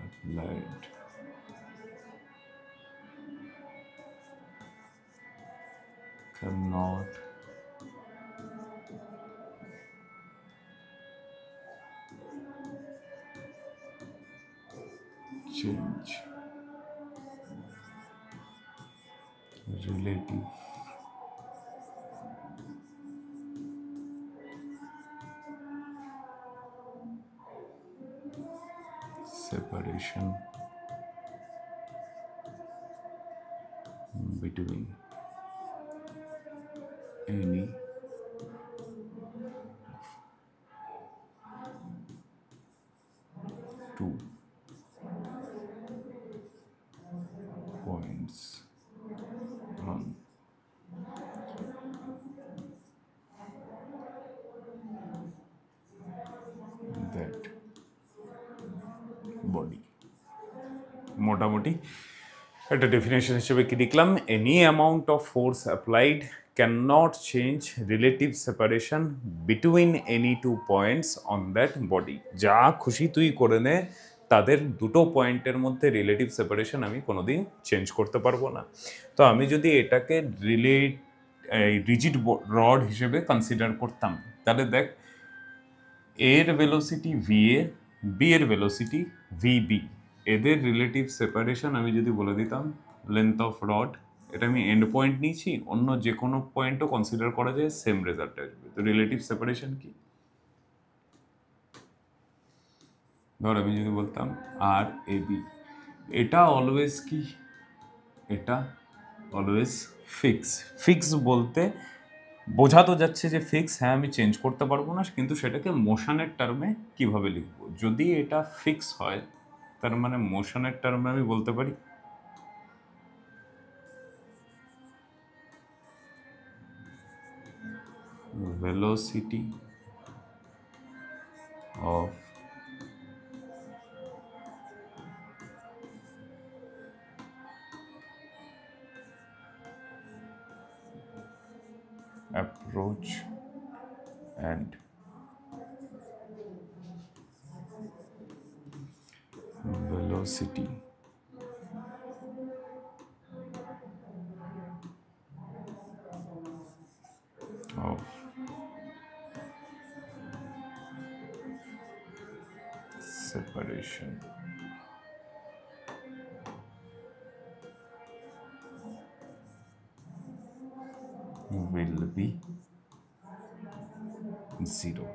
applied cannot change relative separation between any two points on that body। মোটামুটি একটা ডেফিনেশন হিসেবে কি লিখলাম? Any amount of force applied cannot change relative separation between any two points on that body. যা খুশি তুই করে নে, তাদের দুটো পয়েন্টের মধ্যে রিলেটিভ সেপারেশন আমি কোনোদিন চেঞ্জ করতে পারবো না। তো আমি যদি এটাকে রিজিড রড হিসেবে কনসিডার করতাম, তাহলে দেখ এর ভেলোসিটি ভি এ, বি এর ভেলোসিটি ভিবি, এদের রিলেটিভ সেপারেশন আমি যদি বলে দিতাম লেন্থ অফ রড, এটা আমি এন্ড পয়েন্ট নিয়েছি, অন্য যে কোনো পয়েন্টও কনসিডার করা যায়, সেম রেজাল্ট আসবে। তো রিলেটিভ সেপারেশন কি? ধর আমি যদি বলতাম আর এ বি, এটা অলওয়েজ কি? এটা অলওয়েজ ফিক্স বলতে বোঝা তো যাচ্ছে যে ফিক্স, হ্যাঁ আমি চেঞ্জ করতে পারবো না, কিন্তু সেটাকে মোশনের টার্মে কিভাবে লিখবো? যদি এটা ফিক্স হয় তার মানে মোশনের টার্মে আমি বলতে পারি velocity of approach and velocity of separation will be 0।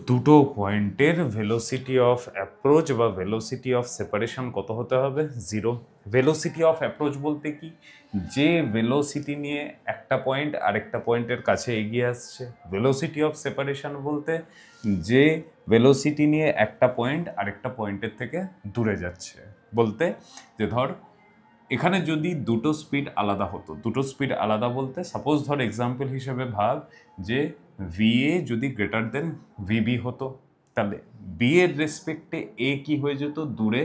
দুটো পয়েন্টের ভেলোসিটি অফ অ্যাপ্রোচ বা ভেলোসিটি অফ সেপারেশন কত হতে হবে? 0। ভেলোসিটি অফ অ্যাপ্রোচ বলতে কি? যে ভেলোসিটি নিয়ে একটা পয়েন্ট আরেকটা পয়েন্টের কাছে এগিয়ে আসছে। ভেলোসিটি অফ সেপারেশন বলতে যে ভেলোসিটি নিয়ে একটা পয়েন্ট আরেকটা পয়েন্টের থেকে দূরে যাচ্ছে। বলতে যে ধর এখানে যদি দুটো স্পিড আলাদা হতো, দুটো স্পিড আলাদা বলতে সাপোজ ধর এক্সাম্পল হিসেবে ভাব যে ভিএ যদি গ্রেটার দেন ভিবি হতো, তাহলে বি এর রেসপেক্টে এ কি হয়ে যেত? দূরে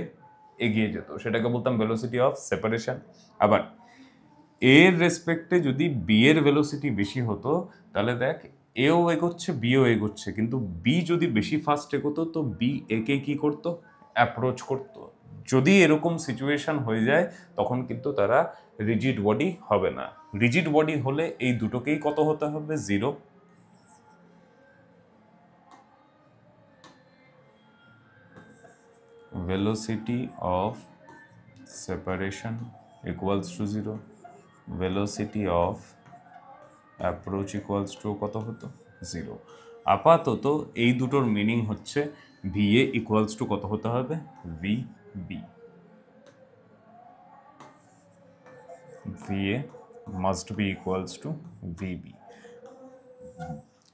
এগিয়ে যেত। সেটাকে বলতাম ভেলোসিটি অফ সেপারেশন। আবার এর রেসপেক্টে যদি বি এর ভেলোসিটি বেশি হতো তাহলে দেখ এও এগোচ্ছে বিও এগোচ্ছে, কিন্তু বি যদি বেশি ফাস্ট এগোতো তো বি একে কি করতো, অ্যাপ্রোচ করতো। যদি এরকম সিচুয়েশন হয়ে যায় তখন কিন্তু তারা রিজিড বডি হবে না। রিজিড বডি হলে এই দুটোকেই কত হতে হবে, 0। velocity of separation equals to 0, velocity of approach equals to কত হতো, 0। আপাতত এই দুটোর মিনিং হচ্ছে VA equals to কত হতে হবে, VB। VA must be equals to VB।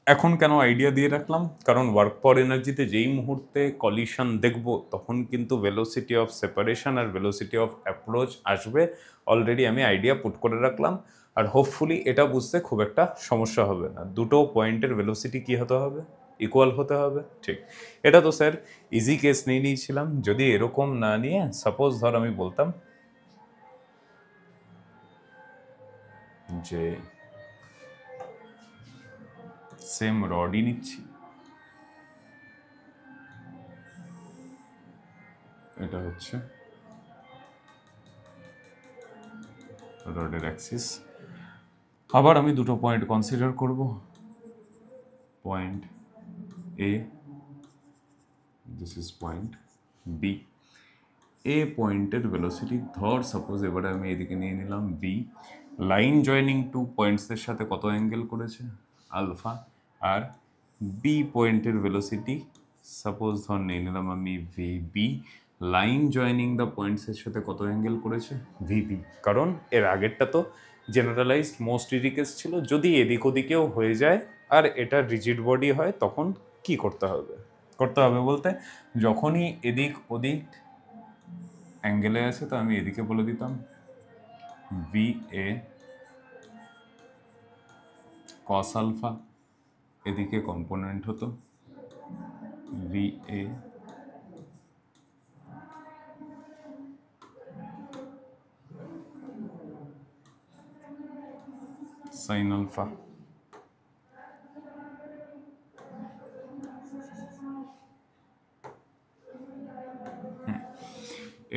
এখন কেন আইডিয়া দিয়ে রাখলাম, কারণ ওয়ার্ক পাওয়ার এনার্জিতে যেই মুহূর্তে কলিশন দেখব তখন কিন্তু ভেলোসিটি অফ সেপারেশন আর ভেলোসিটি অফ অ্যাপ্রোচ আসবে। অলরেডি আমি আইডিয়া পুট করে রাখলাম, আর হোপফুলি এটা বুঝতে খুব একটা সমস্যা হবে না। দুটো পয়েন্টের ভেলোসিটি কি হতে হবে, ইকুয়াল হতে হবে। ঠিক, এটা তো স্যার ইজি কেস নিয়ে নিয়েছিলাম। যদি এরকম না নিয়ে সাপোজ ধর আমি বলতাম যে সেম রডই নিচ্ছি, এটা হচ্ছে রডের অ্যাক্সিস। আবার আমি দুটো পয়েন্ট কনসিডার করব, point A, this is point B. A পয়েন্টের ভেলোসিটি ধর সাপোজ এবারে আমি এদিকে নিয়ে নিলাম বি। লাইন জয়েনিং টু পয়েন্টসের সাথে কত অ্যাঙ্গেল করেছে, আলফা। আর বি পয়েন্টের ভেলোসিটি সাপোজ ধর নিয়ে নিলাম আমি ভিবি। লাইন জয়েনিং দ্য পয়েন্টসের সাথে কত অ্যাঙ্গেল করেছে, ভিবি। কারণ এর আগেরটা তো জেনারেলাইজড মোস্ট রিডিকেস ছিল, যদি এদিক ওদিকেও হয়ে যায় আর এটা রিজিড বডি হয় তখন কি করতে হবে, করতে হবে বলতে যখনই এদিক ওদিক অ্যাঙ্গেলে আছে তো আমি এদিকে বলে দিতাম ভি এ কস আলফা, এদিকে কম্পোনেন্ট হতো ভি এ সাইন আলফা।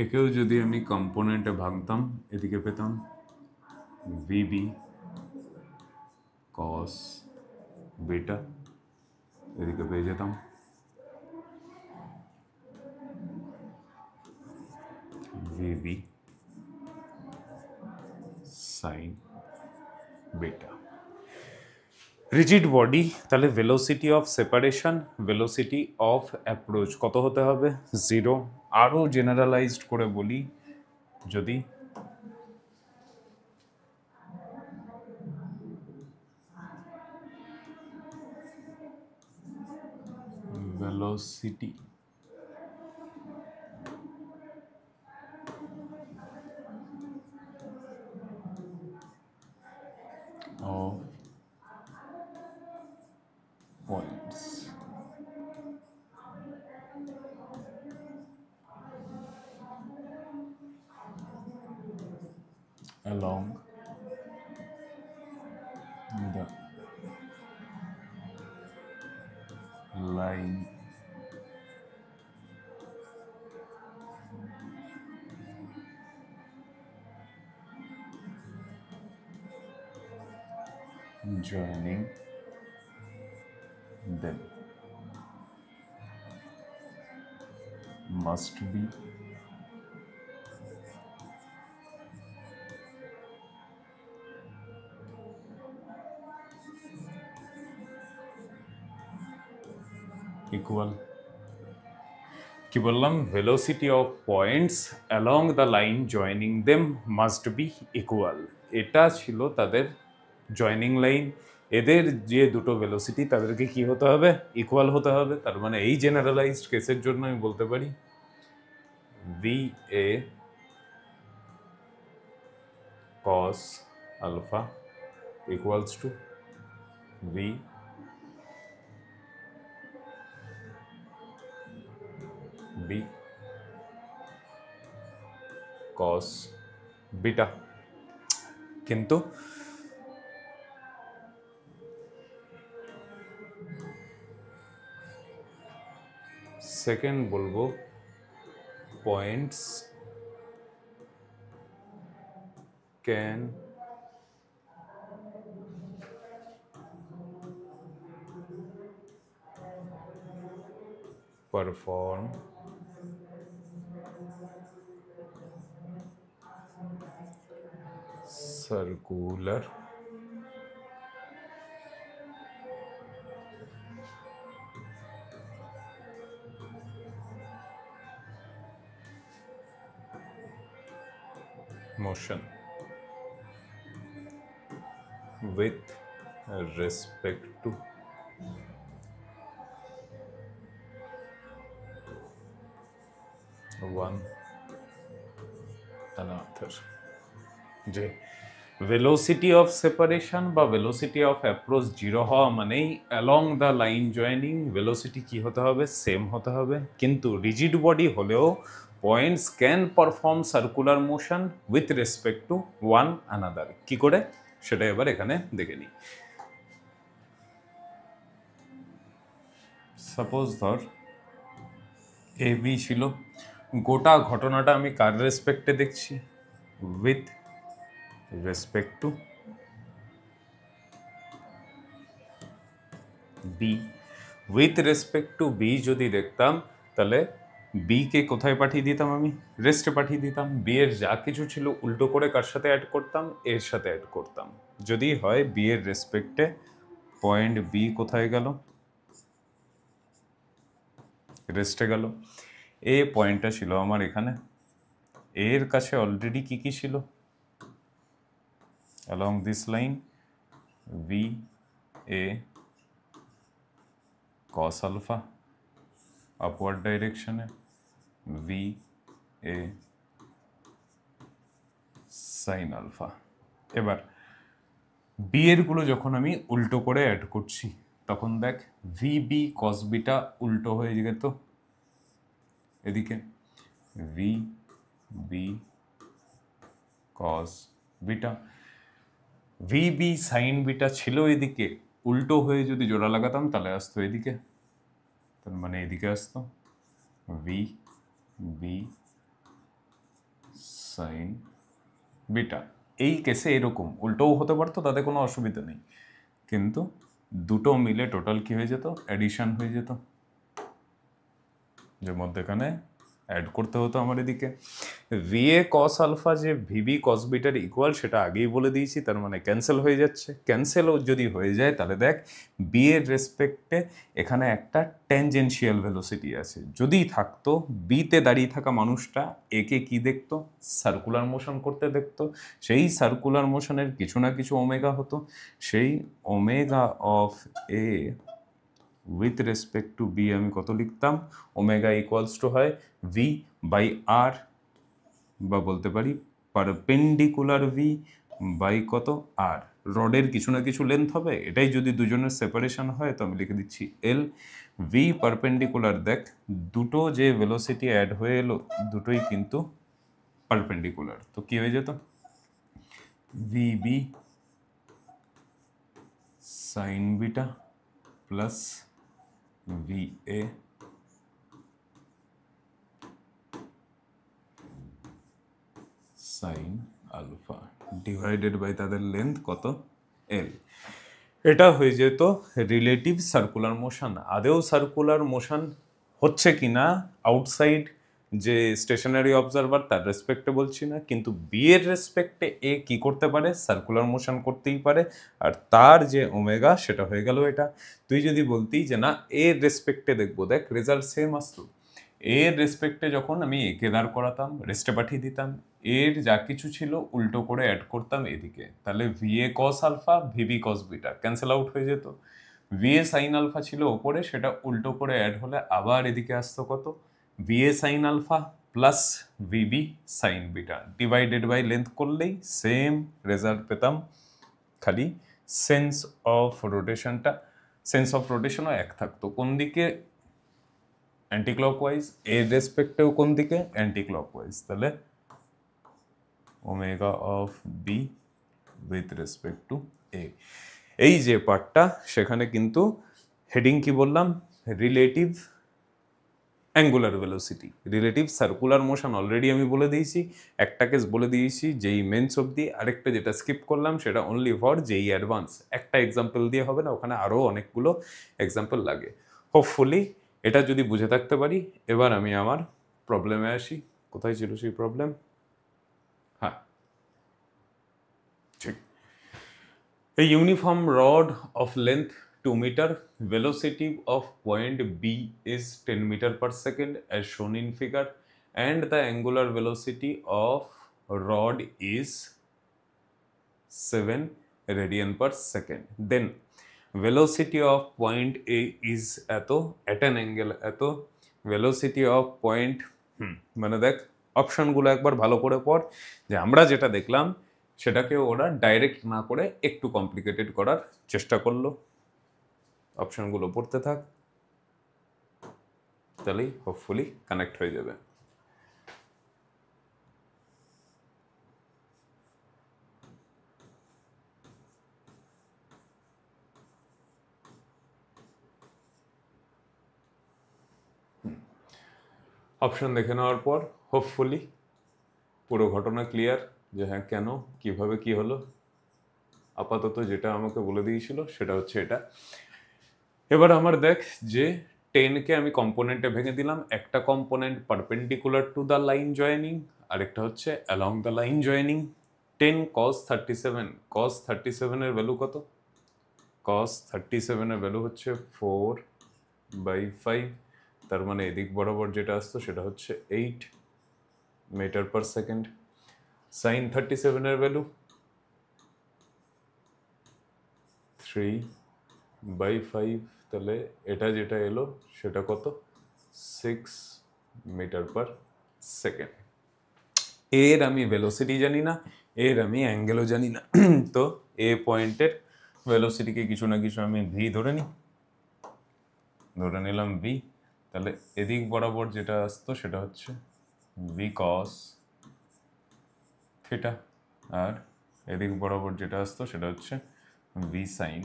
একেও যদি আমি কম্পোনেন্টে ভাঙতাম এদিকে পেতাম ভিবি কস বিটা, এদিকে পেয়ে যেতাম V B sine beta. Rigid body, তাহলে velocity of separation, velocity of approach কত হতে হবে, 0। আরও জেনারেলাইজড করে বলি, যদি velocity of points along the line joining them must be equal। কি বললাম, velocity of points along the line joining them must be equal. এটা ছিল তাদের জয়নিং লাইন, এদের যে দুটো ভেলোসিটি তাদেরকে কি হতে হবে, ইকুয়াল হতে হবে। তার মানে এই জেনারেলাইজড কেসের জন্য আমি বলতে পারি V A cos alpha equals to V B cos বিটা। কিন্তু সেকেন্ড বলবো points can perform circular motion with respect to one another. যে ভেলোসিটি অফ সেপারেশন বা ভেলোসিটি অফ অ্যাপ্রোচ জিরো হওয়া মানেই along the line joining velocity কি হতে হবে, সেম হতে হবে। কিন্তু রিজিড বডি হলেও points can perform circular motion with respect to one another. কি করে সেটা এবার এখানে দেখে নিই। সাপোজ ধর এ বি ছিল, গোটা ঘটনাটা আমি কার রেসপেক্টে দেখছি, with respect to B. With respect to B যদি দেখতাম তাহলে বি কে কোথায় পাঠিয়ে দিতাম, আমি রেস্টে পাঠিয়ে দিতাম। বি এর যা কিছু ছিল উল্টো করে কার সাথে অ্যাড করতাম, এর সাথে অ্যাড করতাম। যদি হয় বি এর রেসপেক্টে পয়েন্ট বি কোথায় গেল, রেস্টে গেল। এ পয়েন্টটা ছিল আমার এখানে, এর কাছে অলরেডি কি কি ছিল, along this line v a cos alpha, upward direction v a sin alpha। এবার বি এর গুলো যখন আমি উল্টো করে অ্যাড করছি তখন দেখ ভি বি কস বিটা উল্টো হয়ে যেত এদিকে, V B cos beta. V B sine beta ছিল এদিকে, উল্টো হয়ে যদি জোড়া লাগাতাম তাহলে আসতো এদিকে, তার মানে এদিকে আসতো ভি বি সাইন বিটা। এই কেসে এরকম উল্টোও হতে পারতো, তাতে কোনো অসুবিধা নেই, কিন্তু দুটো মিলে টোটাল কি হয়ে যেত, অ্যাডিশন হয়ে যেত, যে মধ্যেখানে অ্যাড করতে হতো আমার এদিকে। ভি এ কস আলফা যে ভিবি কস বিটার ইকুয়াল সেটা আগেই বলে দিয়েছি, তার মানে ক্যান্সেল হয়ে যাচ্ছে। ক্যান্সেলও যদি হয়ে যায় তাহলে দেখ বি এর রেসপেক্টে এখানে একটা ট্যানজেনশিয়াল ভেলোসিটি আছে। যদি থাকতো বিতে দাঁড়িয়ে থাকা মানুষটা একে কি দেখতো, সার্কুলার মোশন করতে দেখতো। সেই সার্কুলার মোশনের কিছু না কিছু ওমেগা হতো, সেই omega of A with respect to B আমি কত লিখতাম, ওমেগা ইকুয়ালস টু হয় ভি বাই আর, বা বলতে পারি পারপেন্ডিকুলার ভি বাই কত আর। রডের কিছু না কিছু লেন্থ হবে, এটাই যদি দুজনের সেপারেশন হয় তো আমি লিখে দিচ্ছি এল। ভি পারপেন্ডিকুলার দেখ দুটো যে ভেলোসিটি অ্যাড হয়ে এলো দুটোই কিন্তু পারপেন্ডিকুলার, তো কি হয়ে যেত V B sine beta plus V A sine alpha divided by তাদের লেন্থ কত এল। এটা হয়ে যেত রিলেটিভ সার্কুলার মোশন। আদেও সার্কুলার মোশন হচ্ছে কি না আউটসাইড যে স্টেশনারি অবজারভার তার রেসপেক্টে বলছি না, কিন্তু বি এর রেসপেক্টে এ কি করতে পারে, সার্কুলার মোশন করতেই পারে, আর তার যে ওমেগা সেটা হয়ে গেল এটা। তুই যদি বলতি যে না এর রেসপেক্টে দেখবো, দেখ রেজাল্ট সেম আসতো। এর রেসপেক্টে যখন আমি একে দাঁড় করাতাম রেস্টে পাঠিয়ে দিতাম, এর যা কিছু ছিল উল্টো করে অ্যাড করতাম এদিকে, তাহলে V A cos alpha V B cos beta cancel out হয়ে যেত। ভি এ সাইন আলফা ছিল ওপরে, সেটা উল্টো করে অ্যাড হলে আবার এদিকে আসতো কত, V A sine alpha plus V B sine beta divided by length করলেই সেম রেজাল্ট পেতাম, খালি সেন্স অফ রোটেশনটা, সেন্স অফ রোটেশনও এক থাকতো। কোন দিকে, অ্যান্টি ক্লকওয়াইজ, এর রেসপেক্টেও কোন দিকে, অ্যান্টি ক্লকওয়াইজ। তাহলে omega of B with respect to A. এই যে পার্টটা, সেখানে কিন্তু হেডিং কি বললাম, relative angular velocity, relative circular motion already আমি বলে দিয়েছি, একটা কেস বলে দিয়েছি যেই মেন্স অবধি, আরেকটা যেটা স্কিপ করলাম সেটা অনলি ফর যেই অ্যাডভান্স। একটা এক্সাম্পল দিয়ে হবে না, ওখানে আরও অনেকগুলো এক্সাম্পল লাগে। হোপফুলি এটা যদি বুঝে থাকতে পারি, এবার আমি আমার প্রবলেমে আসি। কোথায় ছিল সেই প্রবলেম? হ্যাঁ, ঠিক। A uniform rod of length 2 meter, velocity of point B is 10 meter per second as shown in figure, and the angular velocity of rod is 7 radian per second. Then velocity of point A is এত at an angle এত, velocity of point মানে দেখ অপশনগুলো একবার ভালো করে পড়, যে আমরা যেটা দেখলাম সেটাকে ওরা ডাইরেক্ট না করে একটু কমপ্লিকেটেড করার চেষ্টা করলো। অপশনগুলো পড়তে থাক, তাহলেই হোপফুলি কানেক্ট হয়ে যাবে। অপশন দেখে নেওয়ার পর হোপফুলি পুরো ঘটনা ক্লিয়ার, যে হ্যাঁ কেন কিভাবে কি হলো। আপাতত যেটা আমাকে বলে দিয়েছিল সেটা হচ্ছে এটা। এবার আমার দেখ যে 10কে আমি কম্পোনেন্টে ভেঙে দিলাম, একটা component perpendicular to the line joining, আরেকটা হচ্ছে along the line joining. 10 cos 37, cos 37 এর ভ্যালু কত? cos 37 এর ভ্যালু হচ্ছে 4/5, তার মানে এদিক বরাবর যেটা আসতো সেটা হচ্ছে 8 মিটার পার সেকেন্ড। sin 37 এর ভ্যালু 3/5, তাহলে এটা যেটা এলো সেটা কত? 6 মিটার পার সেকেন্ড। এর আমি ভেলোসিটি জানি না, এর আমি অ্যাঙ্গেলও জানি না, তো এ পয়েন্টের ভেলোসিটিকে কিছু না কিছু আমি ভি ধরে নিই, ধরে নিলাম ভি। তাহলে এদিক বরাবর যেটা আসতো সেটা হচ্ছে ভি কস থিটা, আর এদিক বরাবর যেটা আসতো সেটা হচ্ছে ভি সাইন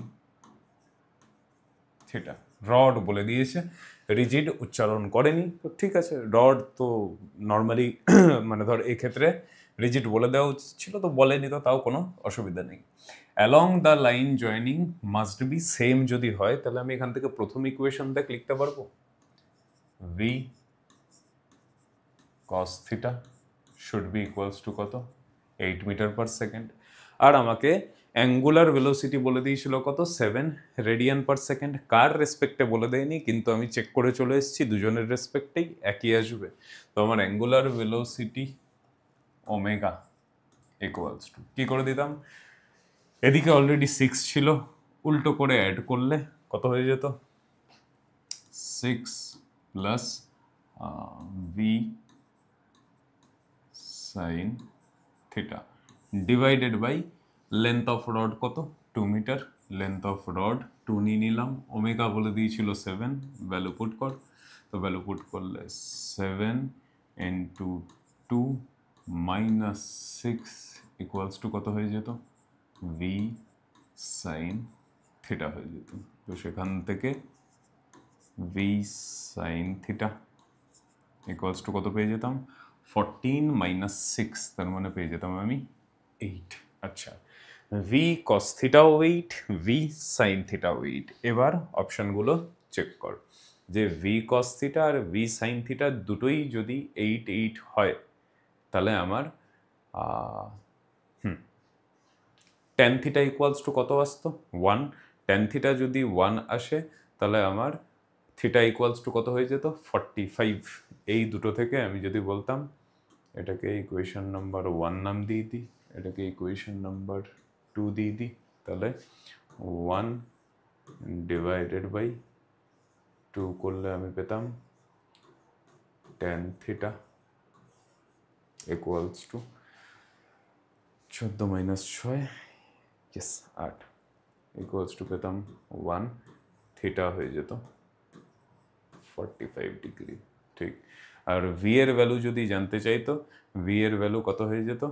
থিটা। রড বলে দিয়েছে, রিজিড উচ্চারণ করেনি, তো ঠিক আছে। রড তো নর্মালি মানে ধর এক্ষেত্রে রিজিড বলে দেওয়া উচিত ছিল, তো বলেনি, তো তাও কোনো অসুবিধা নেই। Along the line joining must be same যদি হয়, তাহলে আমি এখান থেকে প্রথম ইকুয়েশন দেখ লিখতে পারবো, V cos theta should be equals to কত? 8 মিটার পার সেকেন্ড। আর আমাকে অ্যাঙ্গুলার ভেলোসিটি বলে দিয়েছিল কত? 7 রেডিয়ান পার সেকেন্ড। কার রেসপেক্টে বলে দেয়নি, কিন্তু আমি চেক করে চলে এসেছি দুজনের রেসপেক্টেই একই আসবে। তো আমার angular velocity omega equals to, কী করে দিতাম? এদিকে অলরেডি 6 ছিল, উল্টো করে অ্যাড করলে কত হয়ে যেত? 6 plus V sine theta divided by length of rod কত? 2 মিটার। লেন্থ অফ রড 2 নিয়ে নিলাম, ওমেগা বলে দিয়েছিল 7, ভ্যালু পুট কর। তো ভ্যালু পুট করলে 7 ইন্টু 2 মাইনাস 6 ইকুয়ালস টু কত হয়ে যেত? ভি সাইন থিটা হয়ে যেত। তো সেখান থেকে V sine theta equals to কত পেয়ে যেতাম? 14 মাইনাস 6, তার মানে পেয়ে যেতাম আমি 8। আচ্ছা, ভি কস থিটাও 8, ভি সাইন থিটাও 8। এবার অপশানগুলো চেক কর, যে ভি কস থিটা আর ভি সাইন থিটা দুটোই যদি 8 8 হয়, তাহলে আমার ট্যান থিটা ইকুয়ালস টু কত আসতো? 1। ট্যান থিটা যদি 1 আসে, তাহলে আমার থিটা ইকুয়ালস টু কত হয়ে যেত? 45। এই দুটো থেকে আমি যদি বলতাম এটাকে ইকুয়েশন নাম্বার 1 নাম দিয়ে দিই, এটাকে ইকুয়েশন নাম্বার 2 দিয়ে দিই, তাহলে 1 ডিভাইডেড বাই 2 করলে আমি পেতাম tan theta equals two 14 minus 6, yes 8, equals to পেতাম 1, থিটা হয়ে যেত 45 ডিগ্রি। ঠিক। আর ভি এর ভ্যালু যদি জানতে চাইতো, ভি এর ভ্যালু কত হয়ে যেত?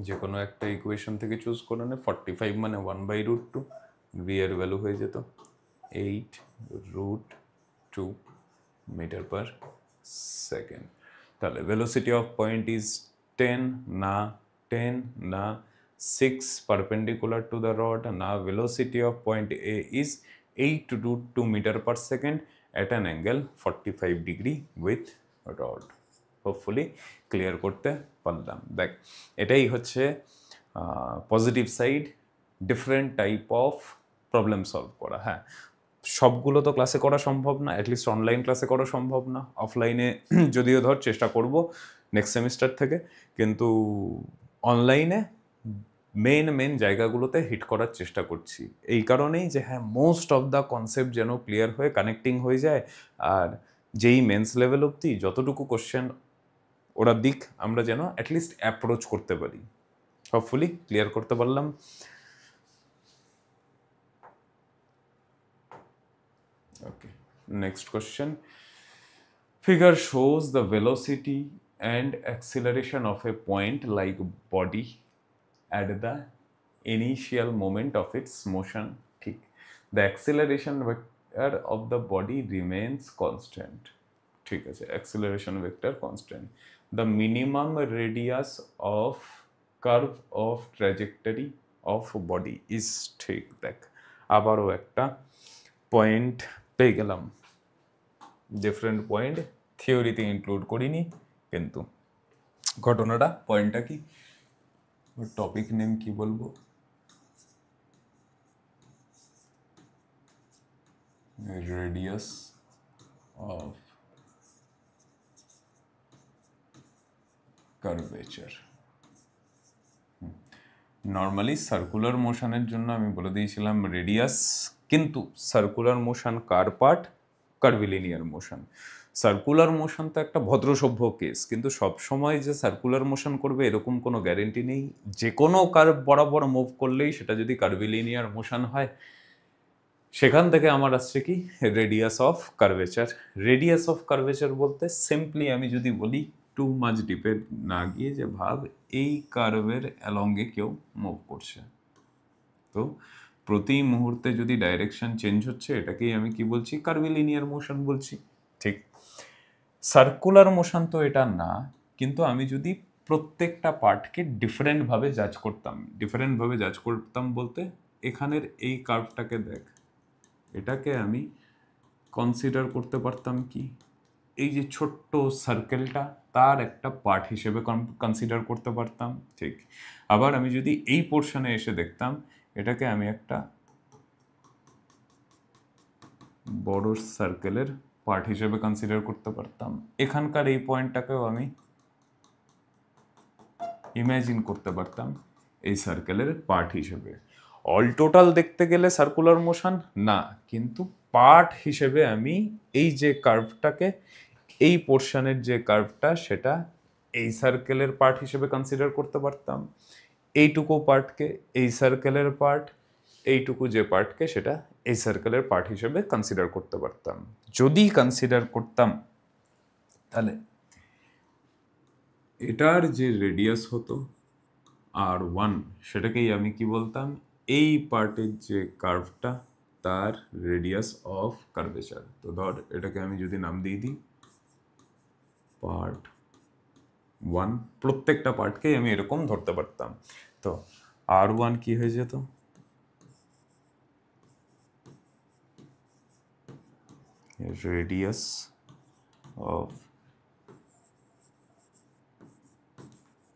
যে কোনো একটা ইকুয়েশন থেকে চুজ করে নে। 45 মানে 1/√2, ভি এর ভ্যালু হয়ে যেত 8√2 মিটার পার সেকেন্ড। তাহলে ভেলোসিটি অফ পয়েন্ট ইজ 10 না, 10 না, 6 পারপেন্ডিকুলার টু দ্য রড না, velocity of point A is 8√2 metre per second at an angle 45 degree with rod. Hopefully clear করতে পারলাম। দেখ, এটাই হচ্ছে positive side, different type of problem solve করা। হ্যাঁ, সবগুলো তো ক্লাসে করা সম্ভব না, অ্যাটলিস্ট অনলাইন ক্লাসে করা সম্ভব না। অফলাইনে যদিও ধর চেষ্টা করব নেক্সট সেমিস্টার থেকে, কিন্তু অনলাইনে মেন জায়গাগুলোতে হিট করার চেষ্টা করছি। এই কারণেই যে হ্যাঁ, মোস্ট অফ দ্য কনসেপ্ট যেন ক্লিয়ার হয়ে কানেক্টিং হয়ে যায়, আর যেই মেন্স লেভেল অবধি যতটুকু কোশ্চেন ওরা দিক আমরা যেন অ্যাটলিস্ট অ্যাপ্রোচ করতে পারি। হোপফুলি ক্লিয়ার করতে পারলাম। Okay, next question. Figure shows the velocity and acceleration of a point like body at the initial moment of its motion. ঠিক, the acceleration vector of the body remains constant. ঠিক আছে, acceleration vector constant. The minimum radius of curve of trajectory of body is, ঠিক। দেখ, আবারও একটা point পেয়ে গেলাম। Different point থিওরিতে include করিনি, কিন্তু ঘটনাটা পয়েন্টটা কি, টপিক নেম কি বলবো, radius of curvature. Normally circular মোশনের জন্য আমি বলে দিয়েছিলাম রেডিয়াস, কিন্তু সার্কুলার মোশন কার part, curvilinear motion. Circular motion তো একটা ভদ্রসভ্য কেস, কিন্তু সবসময় যে সার্কুলার মোশন করবে এরকম কোনো গ্যারেন্টি নেই। যে কোনো কার্ভ বরাবর মুভ করলেই সেটা যদি কার্ভিলিনিয়ার মোশন হয়, সেখান থেকে আমার আসছে কি, radius of curvature. Radius of curvature বলতে সিম্পলি আমি যদি বলি, টু মাচ ডিপে না গিয়ে, যে ভাব এই কার্ভের অ্যালঙ্গে কেউ মুভ করছে, তো প্রতি মুহূর্তে যদি ডাইরেকশন চেঞ্জ হচ্ছে, এটাকেই আমি কি বলছি, কার্ভিলিনিয়ার মোশন বলছি। ঠিক, সার্কুলার মোশন তো এটা না, কিন্তু আমি যদি প্রত্যেকটা পার্টকে ডিফারেন্টভাবে জাজ করতাম বলতে, এখানের এই কার্ভটাকে দেখ, এটাকে আমি কনসিডার করতে পারতাম কি, এই যে ছোট্ট সার্কেলটা তার একটা পার্ট হিসেবে কনসিডার করতে পারতাম। ঠিক, আবার আমি যদি এই পোর্শনে এসে দেখতাম, এটাকে আমি একটা বড় সার্কেলের পার্ট হিসেবে কনসিডার করতে পারতাম। এখানকার এই পয়েন্টটাকেও আমি ইমাজিন করতে পারতাম এই সার্কেলের পার্ট হিসেবে। অল টোটাল দেখতে গেলে সার্কুলার মোশন না, কিন্তু পার্ট হিসেবে আমি এই যে কার্ভটাকে, এই পোর্শনের যে কার্ভটা, সেটা এই সার্কেলের পার্ট হিসেবে কনসিডার করতে পারতাম। এইটুকু পার্টকে এই সার্কেলের পার্ট, এইটুকু যে পার্টকে সেটা এই সার্কেলের পার্ট হিসেবে কনসিডার করতে পারতাম। যদি কনসিডার করতাম, তাহলে এটার যে রেডিয়াস হতো R1, সেটাকেই আমি কি বলতাম, এই পার্টের যে কার্ভটা তার রেডিয়াস অফ কার্ভেচার। তো ধর এটাকে আমি যদি নাম দিয়ে দিই পার্ট 1, প্রত্যেকটা পার্টকেই আমি এরকম ধরতে পারতাম। তো R1 কি হয়ে যেত, radius of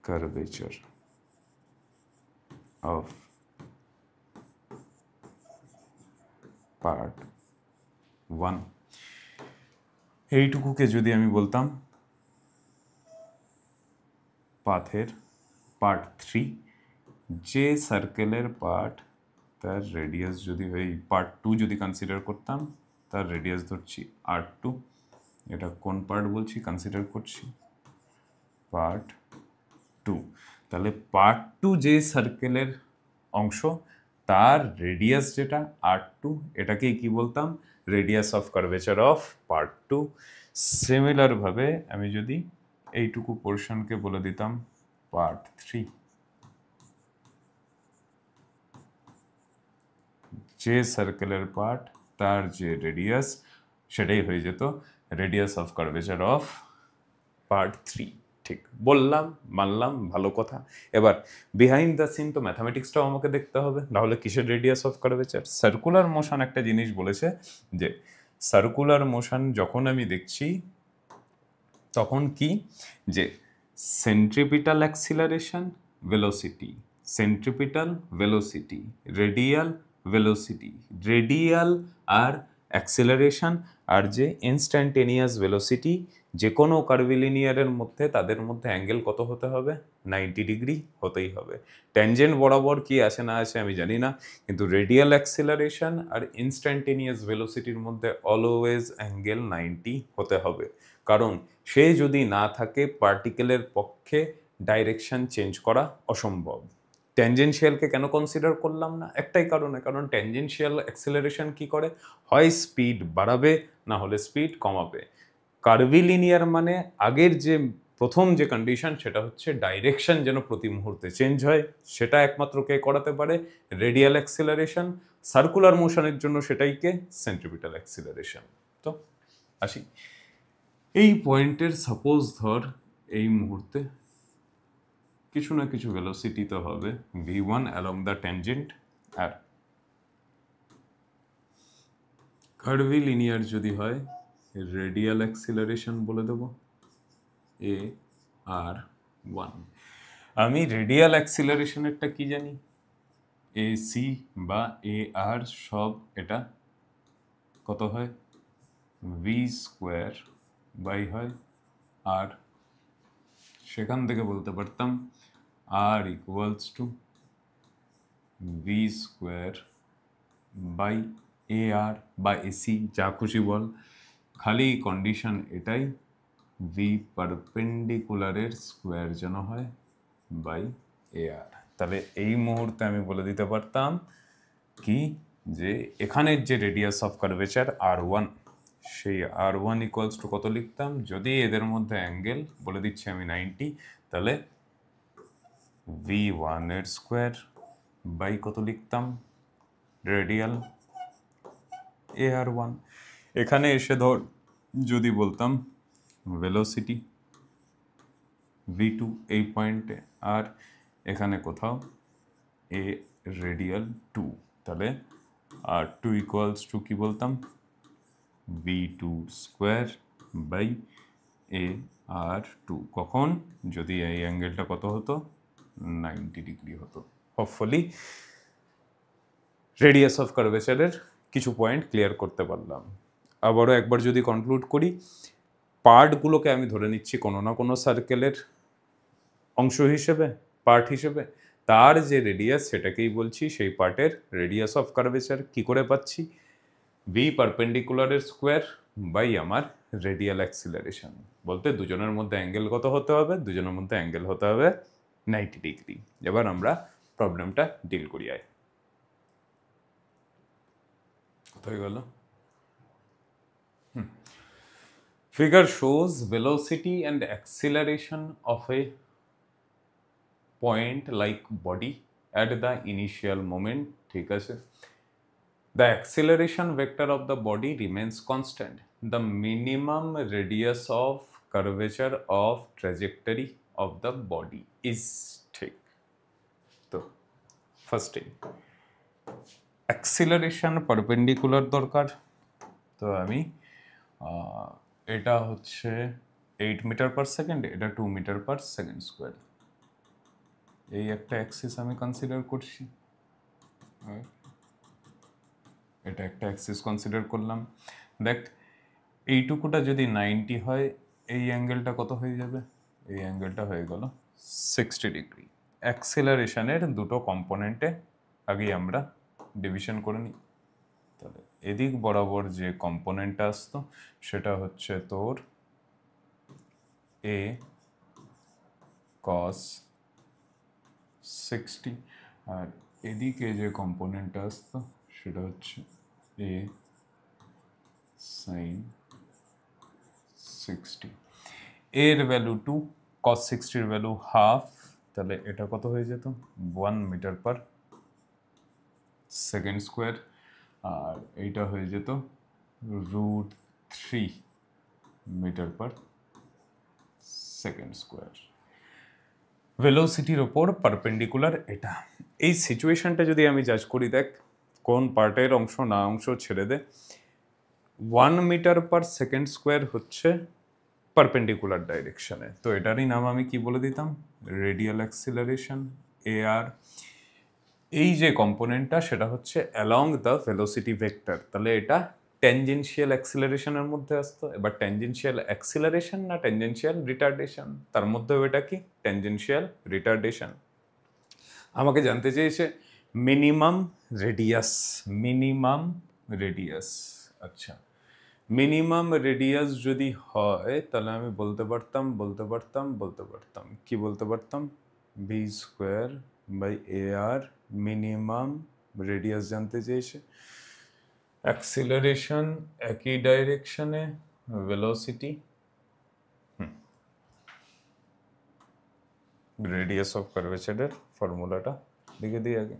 curvature of part 1। এইটুকুকে যদি আমি বলতাম পাথের পার্ট 3, যে সার্কেলের পার্ট তার রেডিয়াস যদি হয় পার্ট 2 যদি কনসিডার করতাম, তার রেডিয়াস ধরছি R2। এটা কোন পার্ট বলছি, কনসিডার করছি পার্ট 2। তাহলে পার্ট 2 যে সার্কেলের অংশ, তার রেডিয়াস যেটা R2, এটাকেই কি বলতাম, radius of curvature of part 2। সিমিলারভাবে আমি যদি এইটুকু পোর্শনকে বলে দিতাম পার্ট 3, যে সার্কেলের পার্ট তার যে রেডিয়াস সেটাই হয়ে যেত radius of curvature of part 3। ঠিক বললাম, মানলাম, ভালো কথা। এবার বিহাইন্ড দ্য সিন তো ম্যাথামেটিক্সটাও আমাকে দেখতে হবে, নাহলে কিসের radius of curvature? Circular motion একটা জিনিস বলেছে যে সার্কুলার মোশন যখন আমি দেখছি তখন কি, যে centripetal acceleration velocity, centripetal velocity, radial velocity, radial আর অ্যাক্সিলারেশন আর যে ইনস্ট্যান্টেনিয়াস ভেলোসিটি, যে কোনো কার্ভিলিনিয়ারের মধ্যে তাদের মধ্যে অ্যাঙ্গেল কত হতে হবে? 90 ডিগ্রি হতেই হবে। ট্যানজেন্ট বরাবর কি আছে না আছে আমি জানি না, কিন্তু রেডিয়াল অ্যাক্সিলারেশন আর ইনস্ট্যান্টেনিয়াস ভেলোসিটির মধ্যে অলওয়েজ অ্যাঙ্গেল 90 হতে হবে। কারণ সে যদি না থাকে পার্টিকেলের পক্ষে ডাইরেকশন চেঞ্জ করা অসম্ভব। ট্যানজেনশিয়ালকে কেন কনসিডার করলাম না? একটাই কারণে, কারণ ট্যানজেনশিয়াল অ্যাক্সিলারেশন কি করে, হয় স্পিড বাড়াবে না হলে স্পিড কমাবে। কার্ভিলিনিয়ার মানে আগের যে প্রথম যে কন্ডিশন সেটা হচ্ছে ডাইরেকশন যেন প্রতি মুহূর্তে চেঞ্জ হয়, সেটা একমাত্র কে করাতে পারে? Radial acceleration. সার্কুলার মোশনের জন্য সেটাই কে? Centripetal acceleration. তো আসি এই পয়েন্টের, সাপোজ ধর এই মুহূর্তে কিছু না কিছু ভেলোসিটি তো হবে v1 অ্যালং দ্য ট্যানজেন্ট, আর কার্ভিলিনিয়ার যদি হয় রেডিয়াল অ্যাক্সিলারেশন বলে দেবো এ আর 1। আমি রেডিয়াল অ্যাক্সিলারেশনেরটা কি জানি? এ সি বা এ আর সব এটা কত হয়? ভি স্কোয়ার বাই হয় আর, সেখান থেকে বলতে পারতাম R equals to V square by A R বা এসি, যা খুশি বল, খালি কন্ডিশন এটাই ভি পারপেন্ডিকুলারের স্কোয়ার যেন হয় বাই এ আর। তাহলে এই মুহূর্তে আমি বলে দিতে পারতাম কি, যে এখানের যে রেডিয়াস অফ কার্ভেচার R1, সেই R1 ইকুয়ালস টু কত লিখতাম? যদি এদের মধ্যে অ্যাঙ্গেল বলে দিচ্ছি আমি 90, তাহলে V1 এর স্কোয়ার বাই কত লিখতাম? Radial AR1। এখানে এসে ধর যদি বলতাম ভেলোসিটি V2 এই পয়েন্টে, আর এখানে কোথাও এ রেডিয়াল 2, তাহলে R2 ইকুয়ালস টু কি বলতাম? V2 square by AR2। কখন? যদি এই অ্যাঙ্গেলটা কত হতো? 90 ডিগ্রি হতো। হোপফুলি রেডিয়াস অফ কার্ভেচারের কিছু পয়েন্ট ক্লিয়ার করতে পারলাম। আবারও একবার যদি কনক্লুড করি, পার্টগুলোকে আমি ধরে নিচ্ছি কোনো না কোনো সার্কেলের অংশ হিসেবে, পার্ট হিসেবে, তার যে রেডিয়াস সেটাকেই বলছি সেই পার্টের রেডিয়াস অফ কার্ভেচার। কি করে পাচ্ছি? ভি পারপেন্ডিকুলারের স্কোয়ার বাই আমার রেডিয়াল অ্যাক্সিলারেশন। বলতে দুজনের মধ্যে অ্যাঙ্গেল কত হতে হবে? দুজনের মধ্যে অ্যাঙ্গেল হতে হবে 90 ডিগ্রি। এবার আমরা প্রবলেমটা ডিল করি। আয় কোথায় গেল? Figure shows velocity and acceleration of a point like body at the initial moment. ঠিক আছে, the acceleration vector of the body remains constant. The minimum radius of curvature of trajectory of the body is ঠিক। তো ফার্স্টে acceleration perpendicular দরকার। তো আমি এটা হচ্ছে 8 মিটার পার সেকেন্ড, এটা 2 মিটার পার সেকেন্ড স্কোয়ার, এই একটা অ্যাক্সিস আমি কনসিডার করছি, এটা একটা অ্যাক্সিস কনসিডার করলাম। দেখ এইটুকুটা যদি 90 হয়, এই অ্যাঙ্গেলটা কত হয়ে যাবে? এই অ্যাঙ্গেলটা হয়ে গেল 60 ডিগ্রি। অ্যাক্সিলারেশনের দুটো কম্পোনেন্টে আগেই আমরা ডিভিশন করে নিই। তাহলে এদিক বরাবর যে কম্পোনেন্টটা আসতো সেটা হচ্ছে তোর এ কস 60, আর এদিকে যে কম্পোনেন্টটা আসতো সেটা হচ্ছে এ সাইন 60। এর ভ্যালু 2, কস 60 ভ্যালু হাফ, তাহলে এটা কত হয়ে যেত? 1 মিটার পার সেকেন্ড স্কোয়ার। আর এইটা হয়ে যেত √3 মিটার পার সেকেন্ড স্কোয়ার। ভেলোসিটির ওপর পারপেন্ডিকুলার এটা। এই সিচুয়েশনটা যদি আমি জাজ করি, দেখ কোন পার্টের অংশ না অংশ ছেড়ে দে, 1 মিটার পার সেকেন্ড স্কোয়ার হচ্ছে পারপেন্ডিকুলার ডাইরেকশনে, তো এটারই নাম আমি কি বলে দিতাম, রেডিয়াল অ্যাক্সিলারেশন AR। এই যে কম্পোনেন্টটা সেটা হচ্ছে অ্যালং দ্য ভেলোসিটি ভেক্টর, তাহলে এটা ট্যানজেনশিয়াল অ্যাক্সিলারেশনের মধ্যে আসতো। এবার ট্যানজেনশিয়াল অ্যাক্সিলারেশন না ট্যানজেনশিয়াল রিটার্ডেশন, তার মধ্যেও এটা কি ট্যানজেনশিয়াল রিটার্ডেশন। আমাকে জানতে চেয়েছে মিনিমাম রেডিয়াস, মিনিমাম রেডিয়াস। আচ্ছা, মিনিমাম রেডিয়াস যদি হয় তাহলে আমি বলতে পারতাম কি বলতে পারতাম, v²/ar। মিনিমাম রেডিয়াস জানতে চেয়েছে, অ্যাক্সিলারেশন একই ডাইরেকশনে, ভেলোসিটি, রেডিয়াস অফ কার্ভেচারের ফর্মুলাটা লিখে দিই আগে।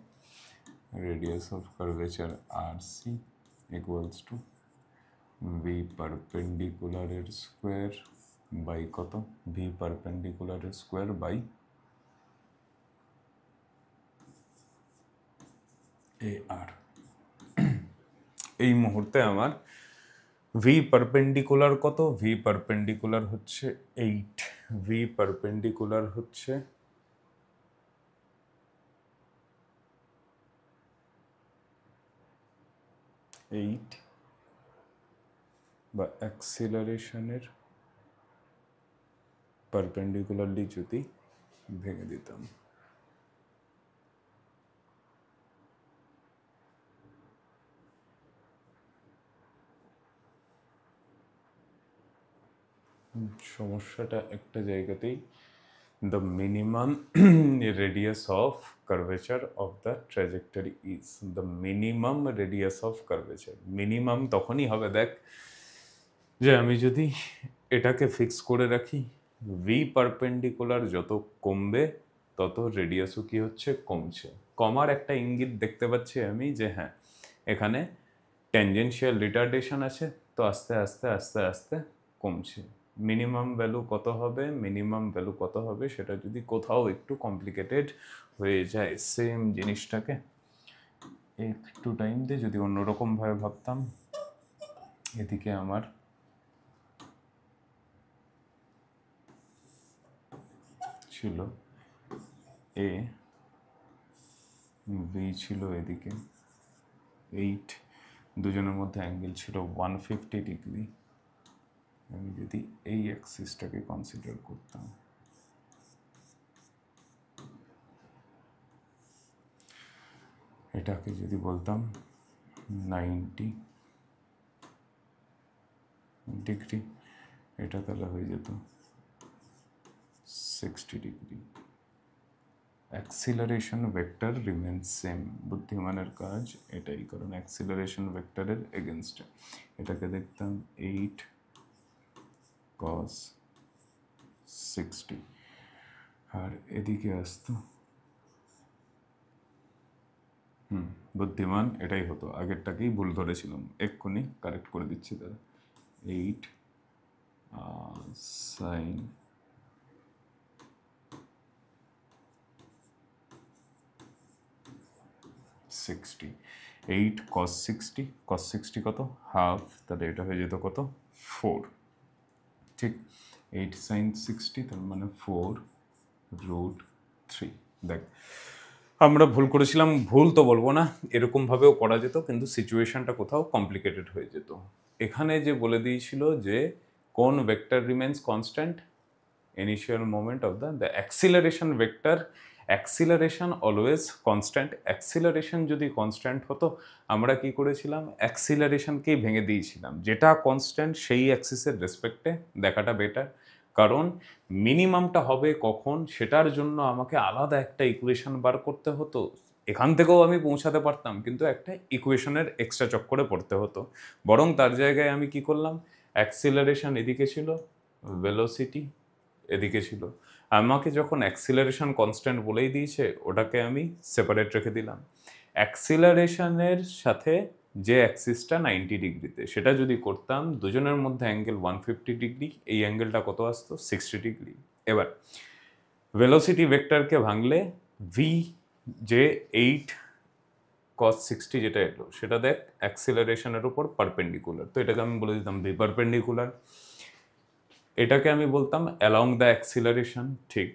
Radius of curvature RC equals to V পারপেন্ডিকুলারের স্কোয়ার বাই কত, ভি পারপেন্ডিকুলারের স্কোয়ার বাই AR। এই মুহূর্তে আমার ভি পারপেন্ডিকুলার কত, ভি পারপেন্ডিকুলার হচ্ছে 8, ভি পারপেন্ডিকুলার হচ্ছে 8 বা অ্যাক্সিলারেশনের পারপেন্ডিকুলারলি যদি ভেঙে দিতাম, সমস্যাটা একটা জায়গাতেই, the minimum radius of curvature of the trajectory is, the minimum radius of curvature। Minimum তখনই হবে, দেখ যে আমি যদি এটাকে ফিক্স করে রাখি, ভি পারপেন্ডিকুলার যত কমবে তত রেডিয়াসও কি হচ্ছে, কমছে। কমার একটা ইঙ্গিত দেখতে পাচ্ছি আমি যে হ্যাঁ এখানে ট্যানজেনশিয়াল রিটার্ডেশন আছে, তো আস্তে আস্তে আস্তে আস্তে কমছে। মিনিমাম ভ্যালু কত হবে, মিনিমাম ভ্যালু কত হবে সেটা যদি কোথাও একটু কমপ্লিকেটেড হয়ে যায়, সেম জিনিসটাকে একটু টাইম দিয়ে যদি অন্যরকমভাবে ভাবতাম, এদিকে আমার ছিল এ, বি ছিল এদিকে 8, দুজনের মধ্যে অ্যাঙ্গেল ছিল 150 ডিগ্রি। আমি যদি এই অ্যাক্সিসটাকে কনসিডার করতাম, এটাকে যদি বলতাম 90 ডিগ্রি, এটা তাহলে হয়ে যেত 60 degree. Acceleration vector remains same, বুদ্ধিমানের কাজ এটাই, কারণ অ্যাক্সিলারেশন ভেক্টরের এগেনস্টে। এটাকে দেখতাম 8 cos 60, আর এদিকে আসতো বুদ্ধিমান এটাই হতো, আগেরটাকেই ভুল ধরেছিলাম, এক্ষুনি কারেক্ট করে দিচ্ছি তারা। 8 sin 60, 8 cos 60, cos 60 কত, হাফ, তাহলে এটা হয়ে যেত কত, 4। ঠিক, 8 sin 60 তার মানে 4√3। দেখ আমরা ভুল করেছিলাম, ভুল তো বলবো না, এরকমভাবেও করা যেত, কিন্তু সিচুয়েশনটা কোথাও কমপ্লিকেটেড হয়ে যেত। এখানে যে বলে দিয়েছিল যে কোন vector remains constant, initial moment of the acceleration vector, acceleration always constant. Acceleration যদি কনস্ট্যান্ট হতো আমরা কি করেছিলাম, অ্যাক্সিলারেশনকেই ভেঙে দিয়েছিলাম, যেটা কনস্ট্যান্ট সেই অ্যাক্সিসের রেসপেক্টে দেখাটা বেটার, কারণ মিনিমামটা হবে কখন সেটার জন্য আমাকে আলাদা একটা ইকুয়েশন বার করতে হতো। এখান থেকেও আমি পৌঁছাতে পারতাম, কিন্তু একটা ইকুয়েশনের এক্সট্রা চক্করে পড়তে হতো। বরং তার জায়গায় আমি কি করলাম, অ্যাক্সিলারেশন এদিকে ছিল, ভেলোসিটি এদিকে ছিল। আমাকে যখন অ্যাক্সিলারেশন কনস্ট্যান্ট বলেই দিয়েছে, ওটাকে আমি সেপারেট রেখে দিলাম। অ্যাক্সিলারেশনের সাথে যে অ্যাক্সিসটা 90 ডিগ্রিতে, সেটা যদি করতাম দুজনের মধ্যে অ্যাঙ্গেল 150 ডিগ্রি, এই অ্যাঙ্গেলটা কত আসতো 60 ডিগ্রি। এবার ভেলোসিটি ভেক্টরকে ভাঙলে ভি যে 8 cos 60 যেটা এলো সেটা দেখ অ্যাক্সিলারেশনের উপর পারপেন্ডিকুলার, তো এটাকে আমি বলে দিতাম ভি পারপেন্ডিকুলার, এটাকে আমি বলতাম অ্যালং দ্য অ্যাক্সিলারেশন, ঠিক।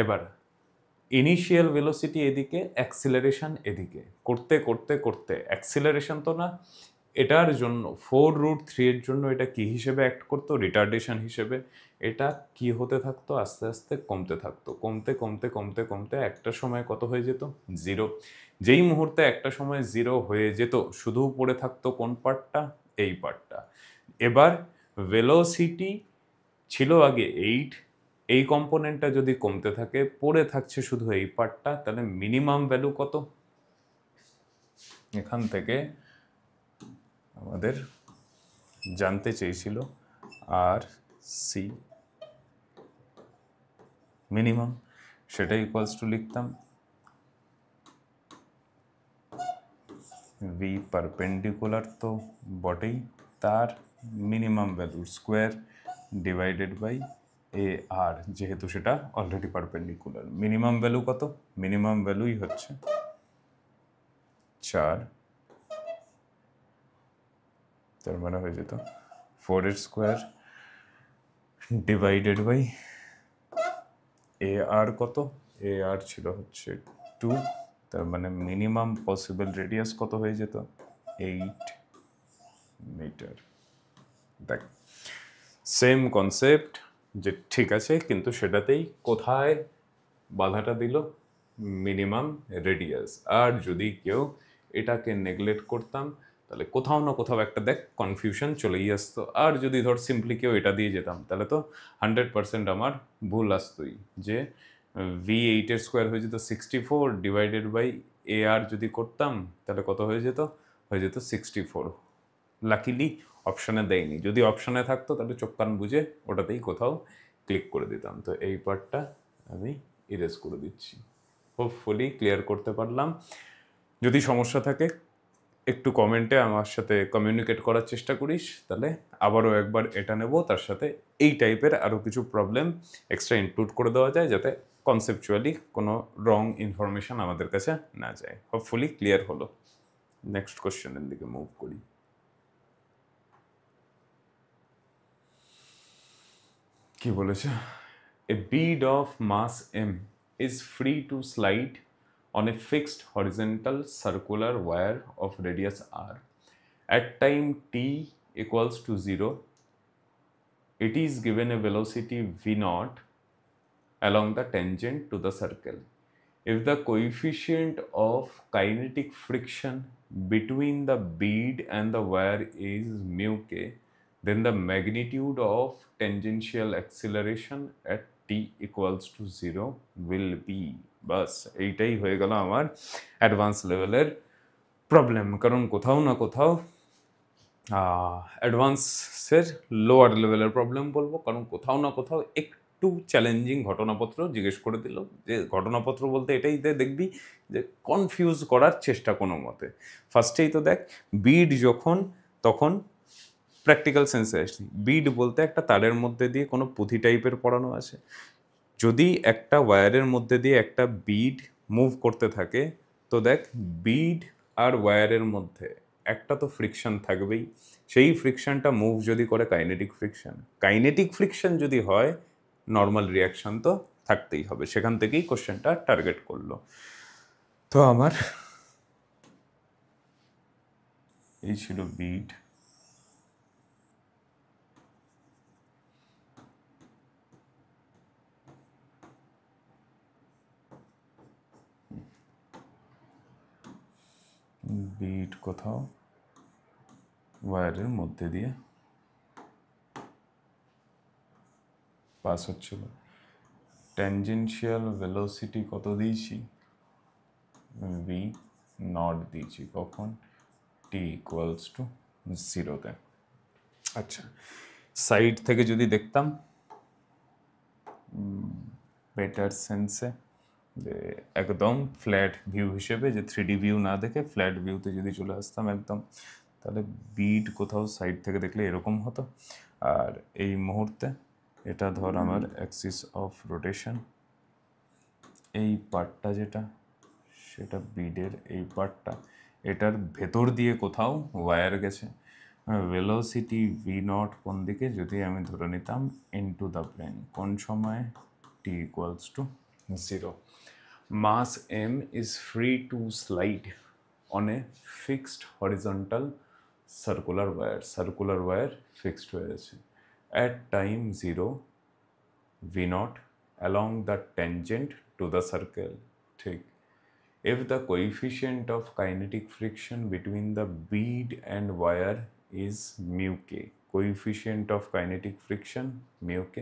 এবার ইনিশিয়াল ভেলোসিটি এদিকে, অ্যাক্সিলারেশন এদিকে, করতে করতে করতে অ্যাক্সিলারেশন তো না, এটার জন্য 4√3 এর জন্য এটা কি হিসেবে অ্যাক্ট করতো, রিটার্ডেশন হিসেবে। এটা কি হতে থাকতো, আস্তে আস্তে কমতে থাকতো, কমতে কমতে কমতে কমতে একটা সময় কত হয়ে যেত, 0। যেই মুহূর্তে একটা সময় 0 হয়ে যেত, শুধু পড়ে থাকতো কোন পার্টটা, এই পার্টটা। এবার ভেলোসিটি ছিল আগে 8, এই কম্পোনেন্টটা যদি কমতে থাকে, পড়ে থাকছে শুধু এই পার্টটা, তাহলে মিনিমাম ভ্যালু কত, এখান থেকে আমাদের জানতে চেয়েছিল আর সি মিনিমাম, সেটা ইকুয়ালস টু লিখতাম ভি পারপেন্ডিকুলার তো বটেই, তার মিনিমাম ভ্যালুর স্কোয়ার ডিভাইডেড বাই এ আর, যেহেতু সেটা অলরেডি পারপেন্ডিকুলার। মিনিমাম ভ্যালু কত, মিনিমাম ভ্যালুই হচ্ছে 4, তার মানে হয়ে যেত 4 এর স্কোয়ার ডিভাইডেড বাই এ আর কত, এ আর ছিল হচ্ছে 2, তার মানে মিনিমাম পসিবল রেডিয়াস কত হয়ে যেত 8 মিটার। দেখ সেম কনসেপ্ট, যে ঠিক আছে, কিন্তু সেটাতেই কোথায় বাধাটা দিল, মিনিমাম রেডিয়াস। আর যদি কেউ এটাকে নেগলেক্ট করতাম, তাহলে কোথাও না কোথাও একটা দেখ কনফিউশন চলেই আসতো। আর যদি ধর সিম্পলি কেউ এটা দিয়ে যেতাম, তাহলে তো 100% আমার ভুল আসতোই, যে V8 এর স্কোয়ার হয়ে যেত 64 ডিভাইডেড বাই এ আর যদি করতাম, তাহলে কত হয়ে যেত, হয়ে যেত 64। লাকিলি অপশানে দেয়নি, যদি অপশানে থাকতো তাহলে চোখ কান বুঝে ওটাতেই কোথাও ক্লিক করে দিতাম। তো এই পার্টটা আমি ইরেজ করে দিচ্ছি। হোপফুলি ক্লিয়ার করতে পারলাম। যদি সমস্যা থাকে একটু কমেন্টে আমার সাথে কমিউনিকেট করার চেষ্টা করিস, তাহলে আবারও একবার এটা নেব, তার সাথে এই টাইপের আরও কিছু প্রবলেম এক্সট্রা ইনক্লুড করে দেওয়া যায়, যাতে কনসেপচুয়ালি কোনো রং ইনফরমেশন আমাদের কাছে না যায়। হোপফুলি ক্লিয়ার হলো। নেক্সট কোশ্চেনের দিকে মুভ করি। কি বলেছে, এ bead of mass m is free to slide on a fixed horizontal circular wire of radius r at time t equals to 0. It is given a velocity v naught along the tangent to the circle. If the coefficient of kinetic friction between the bead and the wire is mu k, then the magnitude of tangential acceleration at t equals to 0 will be, বাস এইটাই হয়ে গেল আমার advance লেভেলের problem. কারণ কোথাও না কোথাও অ্যাডভান্সের lower লেভেলের প্রবলেম বলবো, কারণ কোথাও না কোথাও একটু চ্যালেঞ্জিং ঘটনাপত্র জিজ্ঞেস করে দিল। যে ঘটনাপত্র বলতে এটাই দেখবি যে কনফিউজ করার চেষ্টা কোনো মতে। ফার্স্টেই তো দেখ বিড যখন, তখন প্র্যাকটিক্যাল সেন্সে আসি, বিড বলতে একটা তারের মধ্যে দিয়ে কোনো পুঁথি টাইপের পড়ানো আছে। যদি একটা ওয়্যারের মধ্যে দিয়ে একটা বিড মুভ করতে থাকে, তো দেখ বিড আর ওয়্যারের মধ্যে একটা তো ফ্রিকশন থাকবেই। সেই ফ্রিকশনটা মুভ যদি করে কাইনেটিক ফ্রিকশন যদি হয়, নর্মাল রিয়াকশন তো থাকতেই হবে। সেখান থেকেই কোশ্চেনটা টার্গেট করলো। তো আমার এই ছিল বিড, বিট কোথাও ওয়্যারের মধ্যে দিয়ে পাস হচ্ছিল। ট্যানজেনশিয়াল ভেলোসিটি কত দিয়েছি, ভি নট দিয়েছি, কখন, টি ইকুয়ালস টু 0-তে। আচ্ছা, সাইড থেকে যদি দেখতাম বেটার সেন্সে, যে একদম ফ্ল্যাট ভিউ হিসেবে, যে 3D ভিউ না দেখে ফ্ল্যাট ভিউতে যদি চলে আসতাম একদম, তাহলে বিড কোথাও সাইড থেকে দেখলে এরকম হতো, আর এই মুহূর্তে এটা ধর আমার অ্যাক্সিস অফ রোটেশন, এই পার্টটা যেটা সেটা বিডের এই পার্টটা, এটার ভেতর দিয়ে কোথাও ওয়্যার গেছে। ভেলোসিটি ভি নট কোন দিকে, যদি আমি ধরে নিতাম ইনটু দ্য প্লেন, কোন সময় T equals to 0। Mass M is free to slide on a fixed horizontal circular wire fixed হয়ে আছে at time 0 V naught along the tangent to the circle. ঠিক, if the coefficient of kinetic friction between the bead and wire is mu k, coefficient of kinetic friction mu k,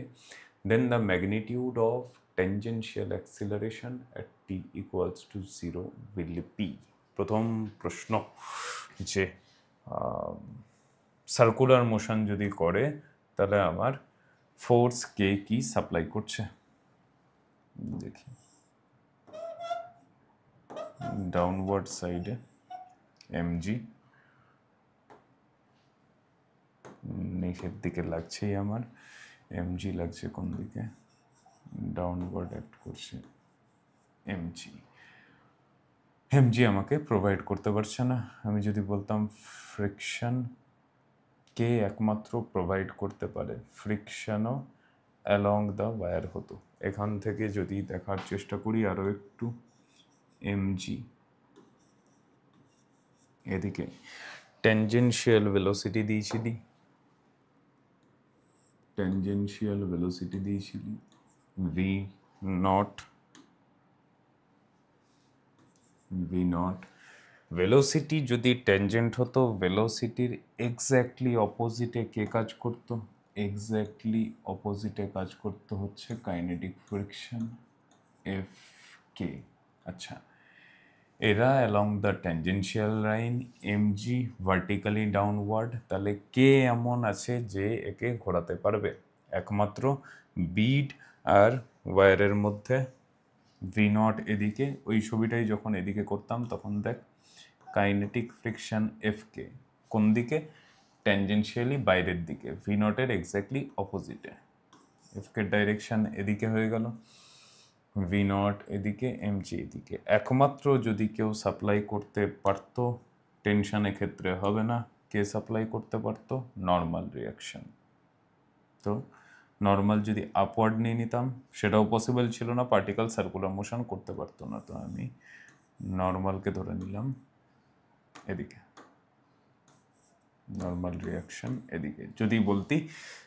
then the magnitude of tangential acceleration at t equals to 0 will be। প্রথম প্রশ্ন যে circular motion যদি করে তাহলে আমার force কে কি supply করছে, দেখি ডাউনওয়ার্ড সাইডে mg, নিচের দিকে লাগছেই আমার mg, লাগছে কোন দিকে, ডাউনওয়ার্ড অ্যাক্ট করছে mg আমাকে প্রোভাইড করতে পারছে না। আমি যদি বলতাম ফ্রিকশন কে একমাত্র প্রোভাইড করতে পারে, ফ্রিকশনও অ্যালং দ্য ওয়্যার হতো। এখান থেকে যদি দেখার চেষ্টা করি আরও একটু, mg এদিকে ট্যানজেনশিয়াল ভেলোসিটি দিয়েছিলি, ভি নট, ভেলোসিটি যদি ট্যানজেন্ট হতো, ভেলোসিটির এক্স্যাক্টলি অপোজিটে কে কাজ করতো, এক্স্যাক্টলি অপোজিটে কাজ করতে হচ্ছে কাইনেটিক ফ্রিকশন এফ কে। আচ্ছা, এরা along the tangential line, MG vertically downward, তাহলে কে এমন আছে যে একে ঘোরাতে পারবে, একমাত্র বিড আর ওয়্যারের মধ্যে। ভি নট এদিকে, ওই ছবিটাই যখন এদিকে করতাম তখন দেখ কাইনেটিক ফ্রিকশন এফ কে কোন দিকে, ট্যানজেনশিয়ালি বাইরের দিকে, ভি নটের এক্স্যাক্টলি অপোজিটে, এফ কে ডাইরেকশন এদিকে হয়ে গেল, ভি নট এদিকে, এমজি এদিকে। একমাত্র যদি কেউ সাপ্লাই করতে পারতো, টেনশন এক্ষেত্রে হবে না, কে সাপ্লাই করতে পারতো, নর্মাল রিয়াকশন। তো নর্মাল যদি আপওয়ার্ড নিয়ে নিতাম সেটাও পসিবল ছিল না, পার্টিকেল সার্কুলার মোশন করতে পারতো না, তো আমি নর্মালকে ধরে নিলাম এদিকে, নর্মাল রিয়াকশন এদিকে। যদি বলতি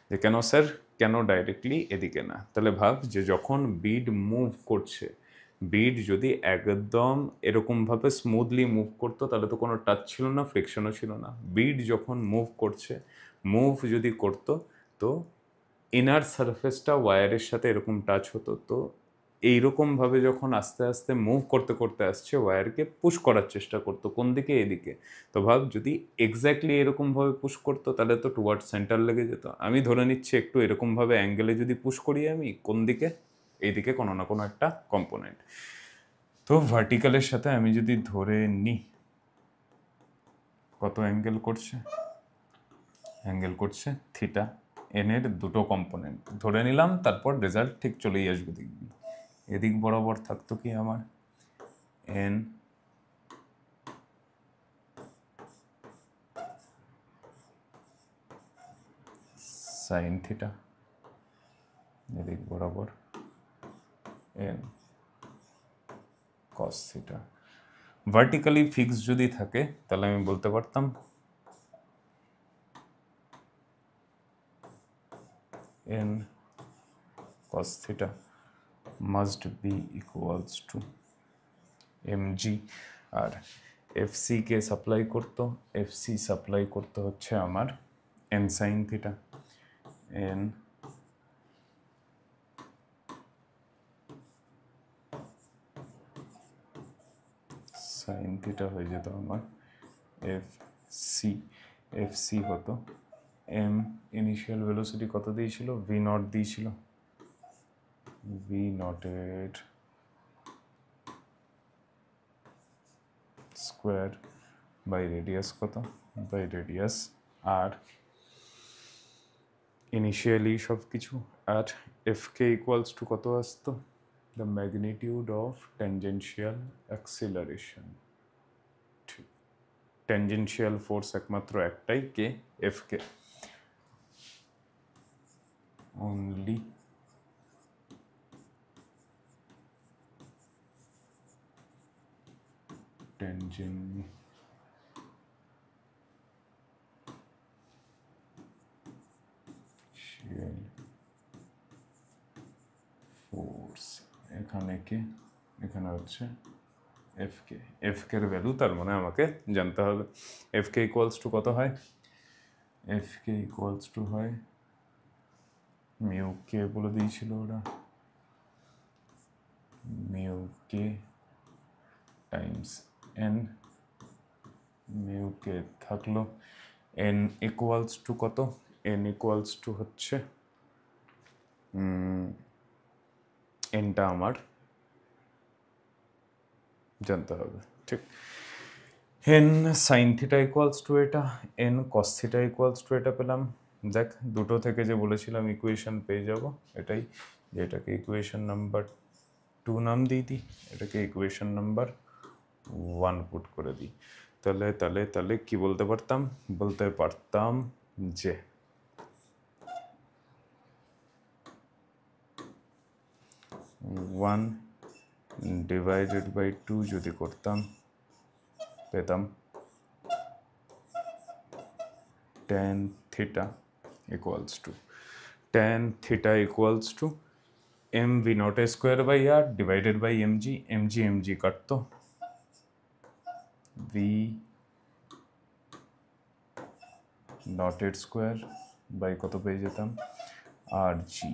যে কেন স্যার, কেন ডাইরেক্টলি এদিকে না, তাহলে ভাব যে যখন বিড মুভ করছে, বিড যদি একদম এরকমভাবে স্মুথলি মুভ করতো তাহলে তো কোনো টাচ ছিল না, ফ্রিকশনও ছিল না। বিড যখন মুভ করছে, মুভ যদি করতো তো ইনার সারফেসটা ওয়্যারের সাথে এরকম টাচ হতো, তো এইরকমভাবে যখন আস্তে আস্তে মুভ করতে করতে আসছে ওয়্যারকে পুশ করার চেষ্টা করতো কোন দিকে, এদিকে। তো ভাব যদি এক্স্যাক্টলি এরকমভাবে পুশ করতো তাহলে তো টুয়ার্ড সেন্টার লেগে যেত। আমি ধরে নিচ্ছি একটু এরকমভাবে অ্যাঙ্গেলে যদি পুশ করি আমি কোন দিকে, এইদিকে কোনো না কোনো একটা কম্পোনেন্ট। তো ভার্টিক্যালের সাথে আমি যদি ধরে নিই কত অ্যাঙ্গেল করছে, অ্যাঙ্গেল করছে থিটা, এন এর দুটো কম্পোনেন্ট ধরে নিলাম, তারপর রেজাল্ট ঠিক চলেই আসবে দেখবি। এদিক বরাবর থাকতো কি আমার এন সাইন থিটা, এদিক বরাবর N cos theta. Vertically fix যদি থাকে তাহলে আমি বলতে পারতাম N cos theta must be equals to mg, আর fc কে সাপ্লাই করতো, fc সাপ্লাই করতে হচ্ছে আমার n sin theta, n sin theta হয়ে যেত আমার fc হতো m ইনিশিয়াল ভেলোসিটি কত দিয়েছিল, ভি নট দিয়েছিল, ভি নটের স্কোয়ার বাই রেডিয়াস কত বাই রেডিয়াস আর ইনিশিয়ালি সব কিছু। আর এফ কে ইকুয়ালস টু কত আসতো? The magnitude of tangential acceleration. ঠিক, ট্যানজেনশিয়াল ফোর্স একমাত্র একটাই, কে, এফ কে। only tangential force, এখানে কে, এখানে হচ্ছে এফ কে। এফ কে এর ভ্যালু তার মানে আমাকে জানতে হবে। এফ কে ইকুয়ালস টু কত হয়? এফ কে ইকুয়ালস টু হয় মিউ কে বলে দিয়েছিল ওরা, mu K times N. Mu K থাকলো, এন ইকুয়ালস টু কত? এন ইকুয়ালস টু হচ্ছে এনটা আমার জানতে হবে। ঠিক, N sine theta equals to এটা, N cos theta equals to এটা পেলাম। দেখ, দুটো থেকে যে বলেছিলাম ইকুয়েশন পেয়ে যাব, এটাই, যে এটাকে ইকুয়েশন নাম্বার 2 নাম দিয়ে দিই, এটাকে ইকুয়েশন নাম্বার 1 পুট করে দিই। তাহলে তাহলে তাহলে কি বলতে পারতাম? বলতে পারতাম যে 1 ডিভাইডেড বাই 2 যদি করতাম, পেতাম tan theta equals to mv naught square by r divided by mg কাটতো, v naught square by কত পেয়ে যেতাম, আর জি।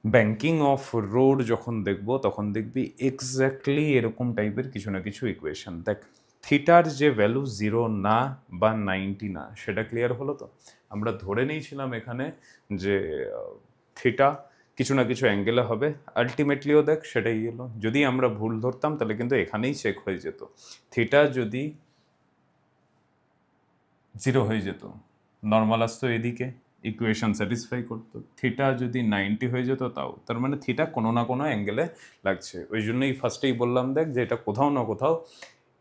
ব্যাংকিং অফ রোড যখন দেখবো তখন দেখবি এক্স্যাক্টলি এরকম টাইপের কিছু না কিছু ইকুয়েশন। দেখ, থিটার যে ভ্যালু 0 না বা 90 না, সেটা ক্লিয়ার হলো তো। আমরা ধরে নিয়েছিলাম এখানে যে থিটা কিছু না কিছু অ্যাঙ্গেলে হবে, আলটিমেটলিও দেখ সেটাই এলো। যদি আমরা ভুল ধরতাম তাহলে কিন্তু এখানেই চেক হয়ে যেত। থিটা যদি 0 হয়ে যেত, নর্মাল আসতো এদিকে, ইকুয়েশন স্যাটিসফাই করতো। থিটা যদি 90 হয়ে যেত তাও, তার মানে থিটা কোনো না কোনো অ্যাঙ্গেলে লাগছে। ওই জন্যই ফার্স্টেই বললাম দেখ যে এটা কোথাও না কোথাও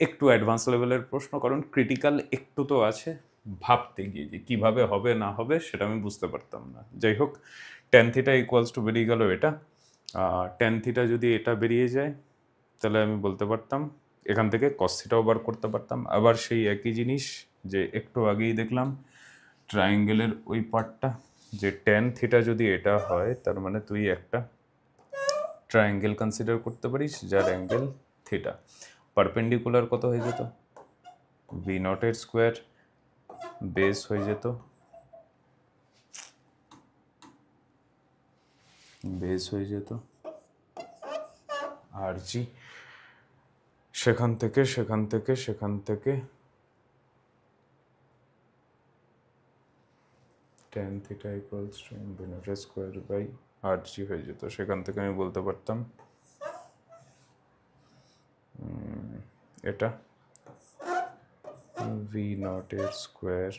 একটু অ্যাডভান্স লেভেলের প্রশ্ন, কারণ ক্রিটিক্যাল একটু তো আছে। ভাবতে গিয়ে যে কীভাবে হবে না হবে সেটা আমি বুঝতে পারতাম না। যাই হোক, ট্যান থিটা ইকুয়ালস টু বেরিয়ে গেল এটা। ট্যান থিটা যদি এটা বেরিয়ে যায় তাহলে আমি বলতে পারতাম এখান থেকে কস থিটাও বার করতে পারতাম। আবার সেই একই জিনিস যে একটু আগেই দেখলাম ট্রায়াঙ্গেলের ওই পার্টটা, যে ট্যান থিটা যদি এটা হয় তার মানে তুই একটা ট্রায়াঙ্গেল কনসিডার করতে পারিস যার অ্যাঙ্গেল থিটা। পারপেন্ডিকুলার কত হয়ে যেত? ভি নটের স্কোয়ার বেস হয়ে যেত, বেস হয়ে যেত আর জি। সেখান থেকে tan theta equals to V নটের স্কোয়ার বাই আর জি হয়ে যেত। সেখান থেকে আমি বলতে পারতাম এটা ভি নটের স্কোয়ার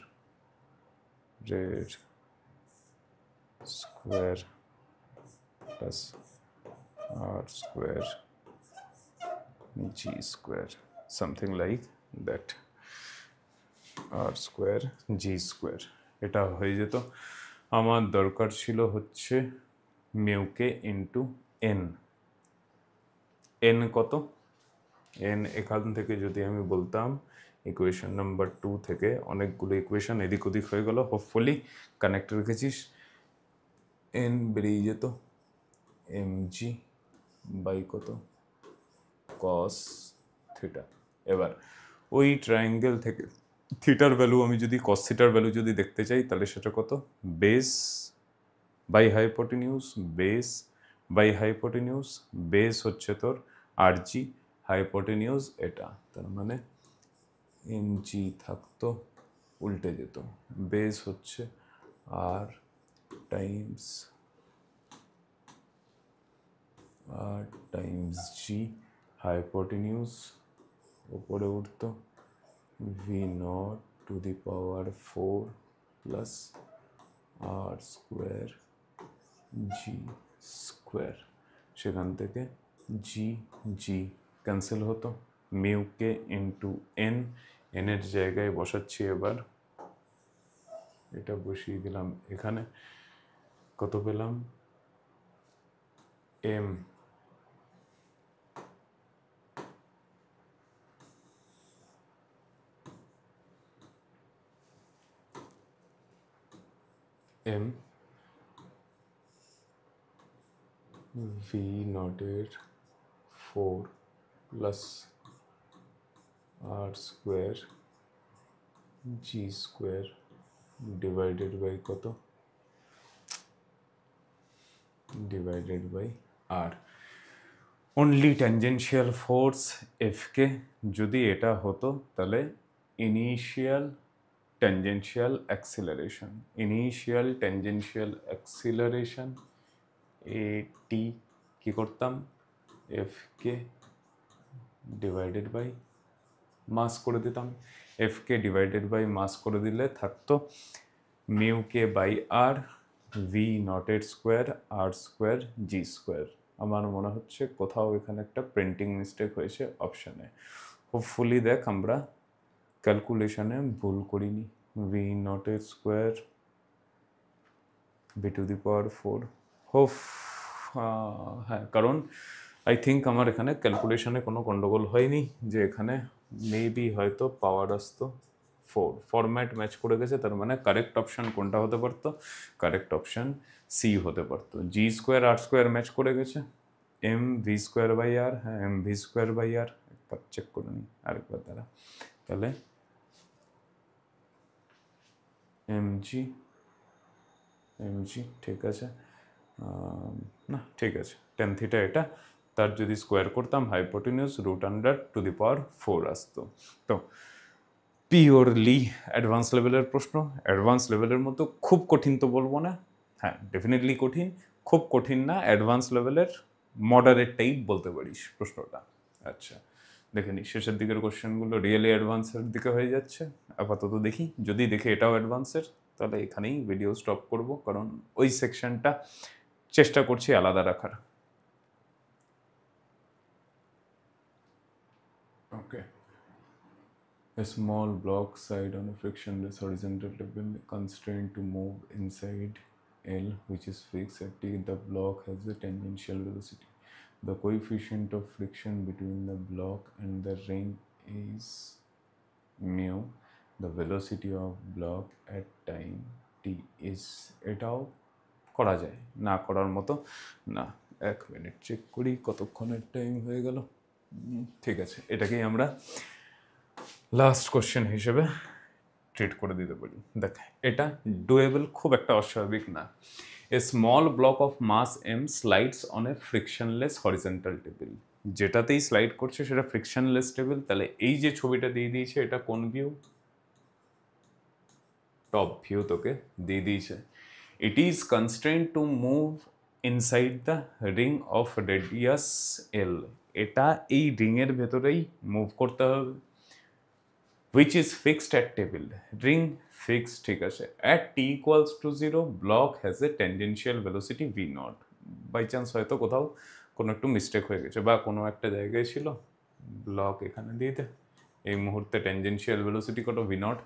রের square plus R square G square, something like that, R square G square, এটা হয়ে যেত। আমার দরকার ছিল হচ্ছে মিউকে ইন্টু এন। এন কত? এন এখান থেকে যদি আমি বলতাম ইকুয়েশন নাম্বার 2 থেকে, অনেকগুলো ইকুয়েশন এদিক ওদিক হয়ে গেল, হোপফুলি কানেক্ট রেখেছিস। এন বেরিয়ে যেত এমজি বাই কত? Cos theta. এবার ওই ট্রায়াঙ্গেল থেকে থিটার ভ্যালু আমি যদি কস থিটার ভ্যালু যদি দেখতে চাই তাহলে সেটা কত? Base by hypotenuse, base by hypotenuse, base হচ্ছে তোর আর জি, হাইপোটেনিউস এটা, তার মানে এম জি থাকতো, উল্টে যেত, বেস হচ্ছে আর টাইমস জি, হাইপোটেনিউস উপরে উঠতো v naught to the power 4 plus R square G square, সেখান থেকে জি জি ক্যান্সেল হতো, মিউকে ইন্টু এন, এনের জায়গায় বসাচ্ছি এবার, এটা বসিয়ে দিলাম এখানে, কত পেলাম এম এম ভি নটের 4 plus R square G square divided by কত, divided by R. Only tangential force F K, যদি এটা হতো তাহলে initial tangential acceleration, initial tangential acceleration A T কি করতাম, এফকে ডিভাইডেড বাই মাস করে দিতাম, এফকে ডিভাইডেড বাই মাস করে দিলে থাকতো মিউকে বাই আর ভি নটের স্কোয়ার আর স্কোয়ার জি স্কোয়ার। আমার মনে হচ্ছে কোথাও এখানে একটা প্রিন্টিং মিস্টেক হয়েছে অপশানে, হোপফুলি দেখ আমরা ক্যালকুলেশনে ভুল করিনি। ভি নটের square B to the power 4, hope হ্যাঁ, কারণ আই থিঙ্ক আমার এখানে ক্যালকুলেশনে কোনো গন্ডগোল হয়নি, যে এখানে মেবি হয়তো পাওয়ার আসতো 4, ফরম্যাট ম্যাচ করে গেছে, তার মানে কারেক্ট অপশান কোনটা হতে পারতো, কারেক্ট অপশান সি হতে পারতো। G square R square match করে গেছে, এম ভি স্কোয়ার বাই আর, হ্যাঁ এম ভি স্কোয়ার বাই আর, একবার চেক করে নিই আরেকবার দ্বারা, তাহলে এমজি ঠিক আছে, না ঠিক আছে, টেন থিটা এটা, তার যদি স্কোয়ার করতাম হাইপোটেনিউস root under two the power 4 আসতো। তো পিওরলি অ্যাডভান্স লেভেলের প্রশ্ন, অ্যাডভান্স লেভেলের মতো খুব কঠিন তো বলবো না, হ্যাঁ ডেফিনেটলি কঠিন, খুব কঠিন না, অ্যাডভান্স লেভেলের মডারেট টাইপ বলতে পারিস প্রশ্নটা। আচ্ছা দেখে নি, শেষের দিকের কোশ্চেনগুলো রিয়েলি অ্যাডভান্সের দিকে হয়ে যাচ্ছে, আপাতত দেখি, যদি দেখি এটাও অ্যাডভান্সের তাহলে এখানেই ভিডিও স্টপ করব, কারণ ওই সেকশনটা চেষ্টা করছি আলাদা রাখার। ওকে, a small block side on a frictionless horizontal level constrained to move inside L, which is fixed at T. The block has a tangential velocity. The coefficient of friction between the block and the ring is mu. The velocity of block at time T is, এটাও করা যায়, না করার মতো না। এক minute check করি কতক্ষণের টাইম হয়ে গেল, ঠিক আছে, এটাকেই আমরা লাস্ট কোশ্চেন হিসেবে ট্রিট করে দিতে পারি। দেখ এটা ডুয়েবল খুব একটা অস্বাভাবিক না। A small block of mass M slides on a frictionless horizontal table, যেটাতেই স্লাইড করছে সেটা ফ্রিকশনলেস টেবিল, তাহলে এই যে ছবিটা দিয়ে দিয়েছে এটা কোন ভিউ, টপ ভিউ তোকে দিয়ে দিয়েছে। It is constraint to move inside the ring of radius L, এটা এই রিংয়ের ভেতরেই মুভ করতে হবে, which is fixed at table, ring fixed, ঠিক আছে, at t equals to 0 block has a tangential velocity v naught, by chance হয়তো কোথাও কোনো একটু মিস্টেক হয়ে গেছে বা কোনো একটা জায়গায় ছিল, ব্লক এখানে দিয়ে দে, এই মুহূর্তে tangential velocity কত v naught,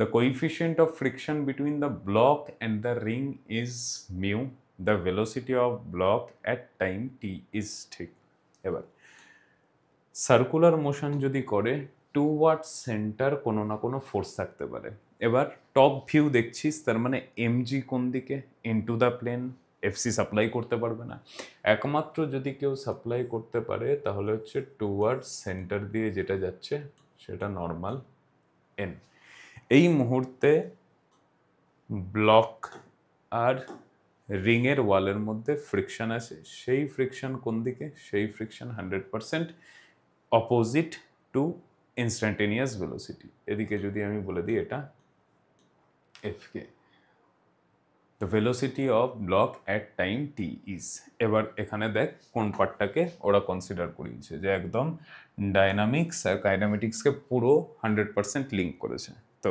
the coefficient of friction between the block and the ring is mu, the velocity of block at time t is, ঠিক। এবার সার্কুলার মোশন যদি করে টুওয়ার্ডস সেন্টার কোনো না কোনো ফোর্স থাকতে পারে। এবার টপ ভিউ দেখছিস, তার মানে এমজি কোন দিকে, into the plane, fc supply করতে পারবে না, একমাত্র যদি কেউ সাপ্লাই করতে পারে তাহলে হচ্ছে টুওয়ার্ডস সেন্টার দিয়ে যেটা যাচ্ছে সেটা নর্মাল এন। এই মুহূর্তে ব্লক আর রিংয়ের ওয়ালের মধ্যে ফ্রিকশন আছে, সেই ফ্রিকশন কোন দিকে, সেই friction 100% opposite to instantaneous velocity. এদিকে যদি আমি বলে দিই এটা F K, the velocity of block at time T is, এবার এখানে দেখ কোন পার্টটাকে ওরা কনসিডার করিয়েছে, যে একদম ডায়নামিক্স আর কাইনেমেটিক্সকে পুরো 100% লিঙ্ক করেছে। তো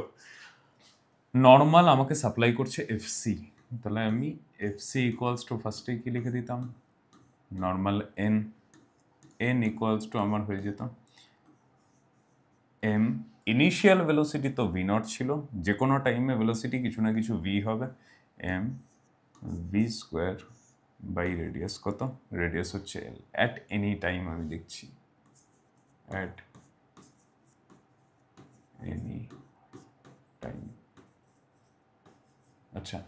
নর্মাল আমাকে সাপ্লাই করছে এফসি, তাহলে আমি এফসি ইকুয়ালস টু ফার্স্টে কি লিখে দিতাম, normal N, N equals two আমার হয়ে যেত এম, ইনিশিয়াল ভেলোসিটি তো ভি নট ছিল, যে কোনো টাইমে ভেলোসিটি কিছু না কিছু ভি হবে, m v square by radius কত, রেডিয়াস হচ্ছে এল, অ্যাট এনি টাইম আমি লিখছি, অ্যাট এনি টাইম। আচ্ছা,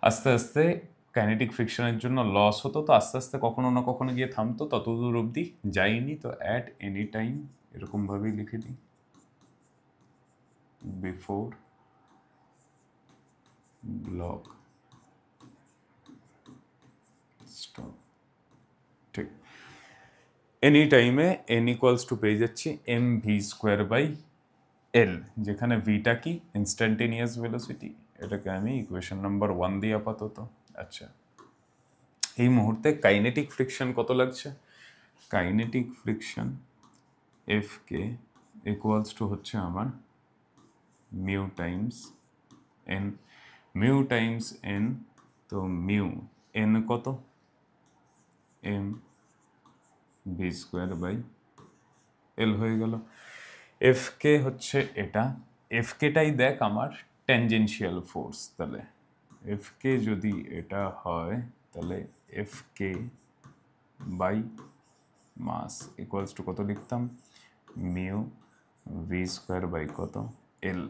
আস্তে আস্তে কাইনেটিক ফ্রিকশনের জন্য লস হতো, তো আস্তে আস্তে কখনো না কখনো গিয়ে থামতো, ততদূর অবধি যাইনি, তো অ্যাট এনি টাইম এরকমভাবেই লিখে দিই, বিফোর ব্লক স্টপ। ঠিক, এনি টাইমে এন ইকুয়ালস টু পেয়ে যাচ্ছি m v square by l, যেখানে ভিটা কি ইনস্ট্যান্টেনিয়াস ভেলোসিটি, এটাকে আমি ইকুয়েশন নাম্বার 1 দিই আপাতত। আচ্ছা, এই মুহূর্তে কাইনেটিক ফ্রিকশন কত লাগছে, kinetic friction f K equals to হচ্ছে আমার mu times N, mu times N, তো মিউ এন কত, m v square by l হয়ে গেল। এফ কে হচ্ছে এটা, এফ কেটাই দেখ আমার ট্যানজেনশিয়াল ফোর্স, তাহলে এফ কে যদি এটা হয় তাহলে F K by mass equals to কত লিখতাম, মিউ ভি স্কোয়ার বাই কত L,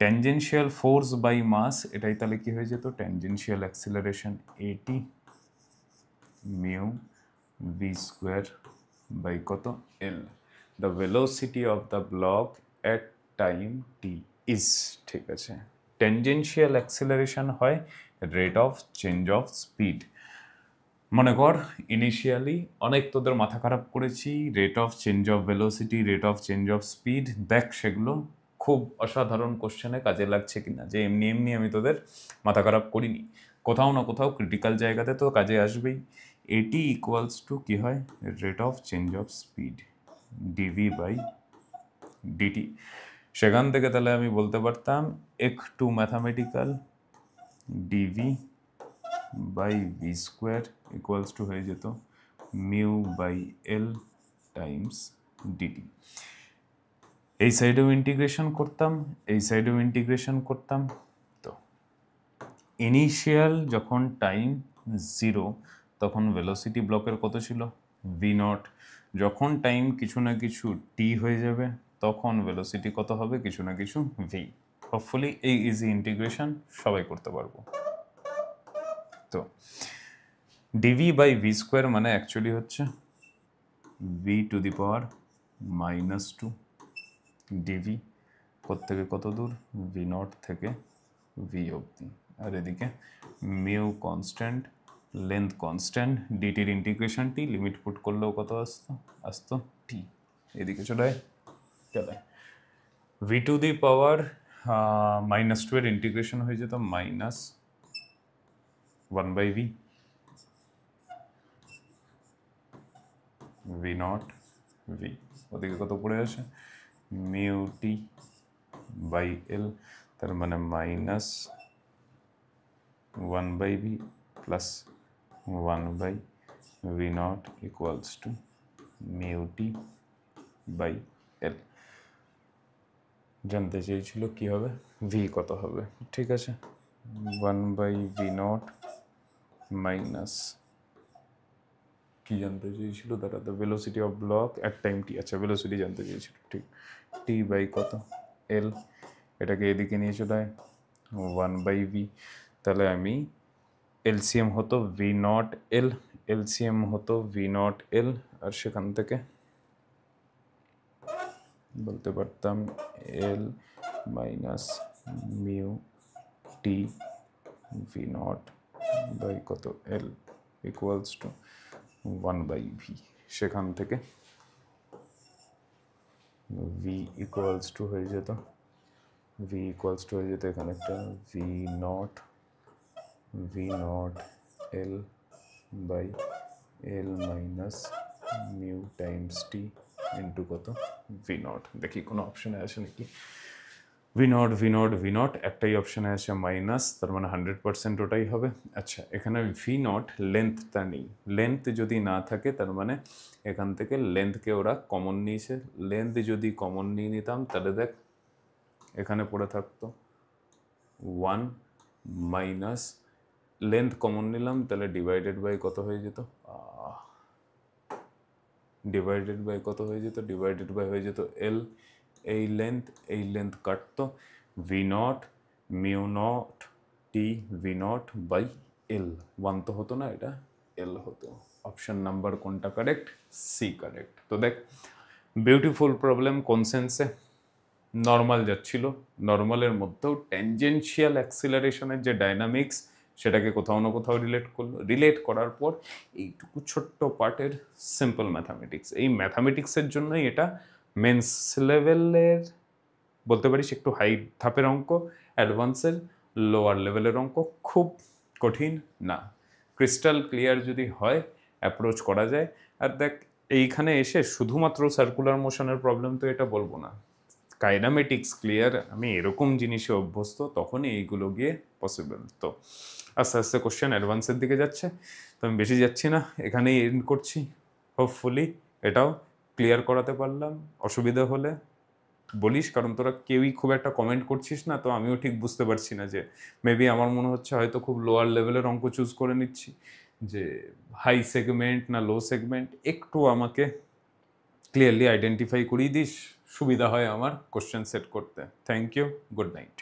tangential force by mass, এটাই তাহলে কি হয়ে যেত, tangential acceleration A T, mu V square by কত L, the velocity of the block at time T is, ঠিক আছে, ট্যানজেনশিয়াল অ্যাক্সিলারেশন হয় rate of change of speed. মনে কর ইনিশিয়ালি অনেক তোদের মাথা খারাপ করেছি, rate of change of velocity, rate of change of speed, দেখ সেগুলো খুব অসাধারণ কোশ্চেনে কাজে লাগছে কিনা, যে এমনি এমনি আমি তোদের মাথা খারাপ করিনি, কোথাও না কোথাও ক্রিটিক্যাল জায়গাতে তো কাজে আসবেই। এটি ইকুয়ালস টু কী হয়, rate of change of speed dv by dt, সেখান থেকে তাহলে আমি বলতে পারতাম একটু mathematical, dv by v square equals to হয়ে যেত mu by l times dt. এই সাইডেও ইন্টিগ্রেশন করতাম, এই সাইডেও ইন্টিগ্রেশন করতাম, তো ইনিশিয়াল যখন টাইম 0 তখন ভেলোসিটি ব্লকের কত ছিল, ভি নট, যখন টাইম কিছু না কিছু টি হয়ে যাবে তখন ভেলোসিটি কত হবে, কিছু না কিছু ভি। হোপফুলি এই ইজি ইন্টিগ্রেশন সবাই করতে পারবো। তো ডিভি বাই ভি স্কোয়ার মানে অ্যাকচুয়ালি হচ্ছে v to the power -2 dv, থেকে কত দূর, ভি নট থেকে ভি অবধি, আর এদিকে মিউ কনস্ট্যান্ট, লেন্থ কনস্ট্যান্ট, ডিটির ইন্টিগ্রেশন টি, লিমিট পুট করলেও কত আসতো টি, এদিকে চলে ভি টু দি পাওয়ার -2 এর ইন্টিগ্রেশন হয়ে যেত -1 by v, v naught v, ওদিকে কত পড়ে আসে, মিউ টি বাই এল, তার মানে -1 by v plus 1 by v naught equals to mu t by l. জানতে চেয়েছিল কি হবে, ভি কত হবে, ঠিক আছে, 1 বাই ভি নট মাইনাস, কি জানতে চেয়েছিল দাঁড়া, the velocity of block at time T, আচ্ছা ভেলোসিটি জানতে চেয়েছিল, ঠিক, টি বাই কত এল, এটাকে এদিকে নিয়ে চলে 1 বাই ভি, তাহলে আমি এলসিএম হতো ভি নট এল, এলসিএম হতো ভি নট এল, আর সেখান থেকে বলতে পারতাম L minus mu T V naught by কত L equals to 1 by V, সেখান থেকে ভি ইকুয়ালস টু হয়ে যেত, ভি ইকুয়ালস টু হয়ে যেত এখানে একটা v naught l by l minus mu times t into কত ভি নট, দেখি কোনো অপশানে আসে নাকি, ভি নট একটাই অপশানে আছে মাইনাস, তার মানে 100% ওটাই হবে। আচ্ছা, এখানে ভি নট লেন্থটা নেই, লেন্থ যদি না থাকে তার মানে এখান থেকে লেন্থকে ওরা কমন নিয়েছে। লেন্থ যদি কমন নিয়ে নিতাম তাহলে দেখ এখানে পড়ে থাকতো 1 মাইনাস লেন্থ কমন নিলাম, তাহলে ডিভাইডেড বাই কত হয়ে যেত, ডিভাইডেড বাই হয়ে যেত এল। এই লেন্থ কাটতো, v naught mu naught t V naught by l. 1 তো হতো না, এটা এল হতো। অপশন নাম্বার কোনটা কারেক্ট? C correct. তো দেখ বিউটিফুল প্রবলেম, কোন সেন্সে নর্মাল যাচ্ছিল, নর্মালের মধ্যেও ট্যানজেনশিয়াল অ্যাক্সিলারেশনের যে ডাইনামিক্স সেটাকে কোথাও না কোথাও রিলেট করলো। রিলেট করার পর এইটুকু ছোট্ট পার্টের সিম্পল ম্যাথামেটিক্স, এই ম্যাথামেটিক্সের জন্যই এটা মেন্স লেভেলের বলতে পারিস একটু হাই ধাপের অঙ্ক, অ্যাডভান্সের লোয়ার লেভেলের অঙ্ক, খুব কঠিন না। ক্রিস্টাল ক্লিয়ার যদি হয় অ্যাপ্রোচ করা যায়। আর দেখ এইখানে এসে শুধুমাত্র সার্কুলার মোশনের প্রবলেম তো এটা বলবো না, কাইনামেটিক্স ক্লিয়ার, আমি এরকম জিনিসে অভ্যস্ত, তখনই এইগুলো গিয়ে পসিবল। তো আস্তে আস্তে কোশ্চেন অ্যাডভান্সের দিকে যাচ্ছে, তো আমি বেশি যাচ্ছি না, এখানেই এন্ড করছি। হোপফুলি এটাও ক্লিয়ার করাতে পারলাম। অসুবিধা হলে বলিস, কারণ তোরা কেউই খুব একটা কমেন্ট করছিস না, তো আমিও ঠিক বুঝতে পারছি না, যে মেবি আমার মনে হচ্ছে হয়তো খুব লোয়ার লেভেলের অঙ্ক চুজ করে নিচ্ছি, যে হাই সেগমেন্ট না লো সেগমেন্ট একটু আমাকে ক্লিয়ারলি আইডেন্টিফাই করিয়ে দিস, সুবিধা হয় আমার কোশ্চেন সেট করতে। Thank you, good night.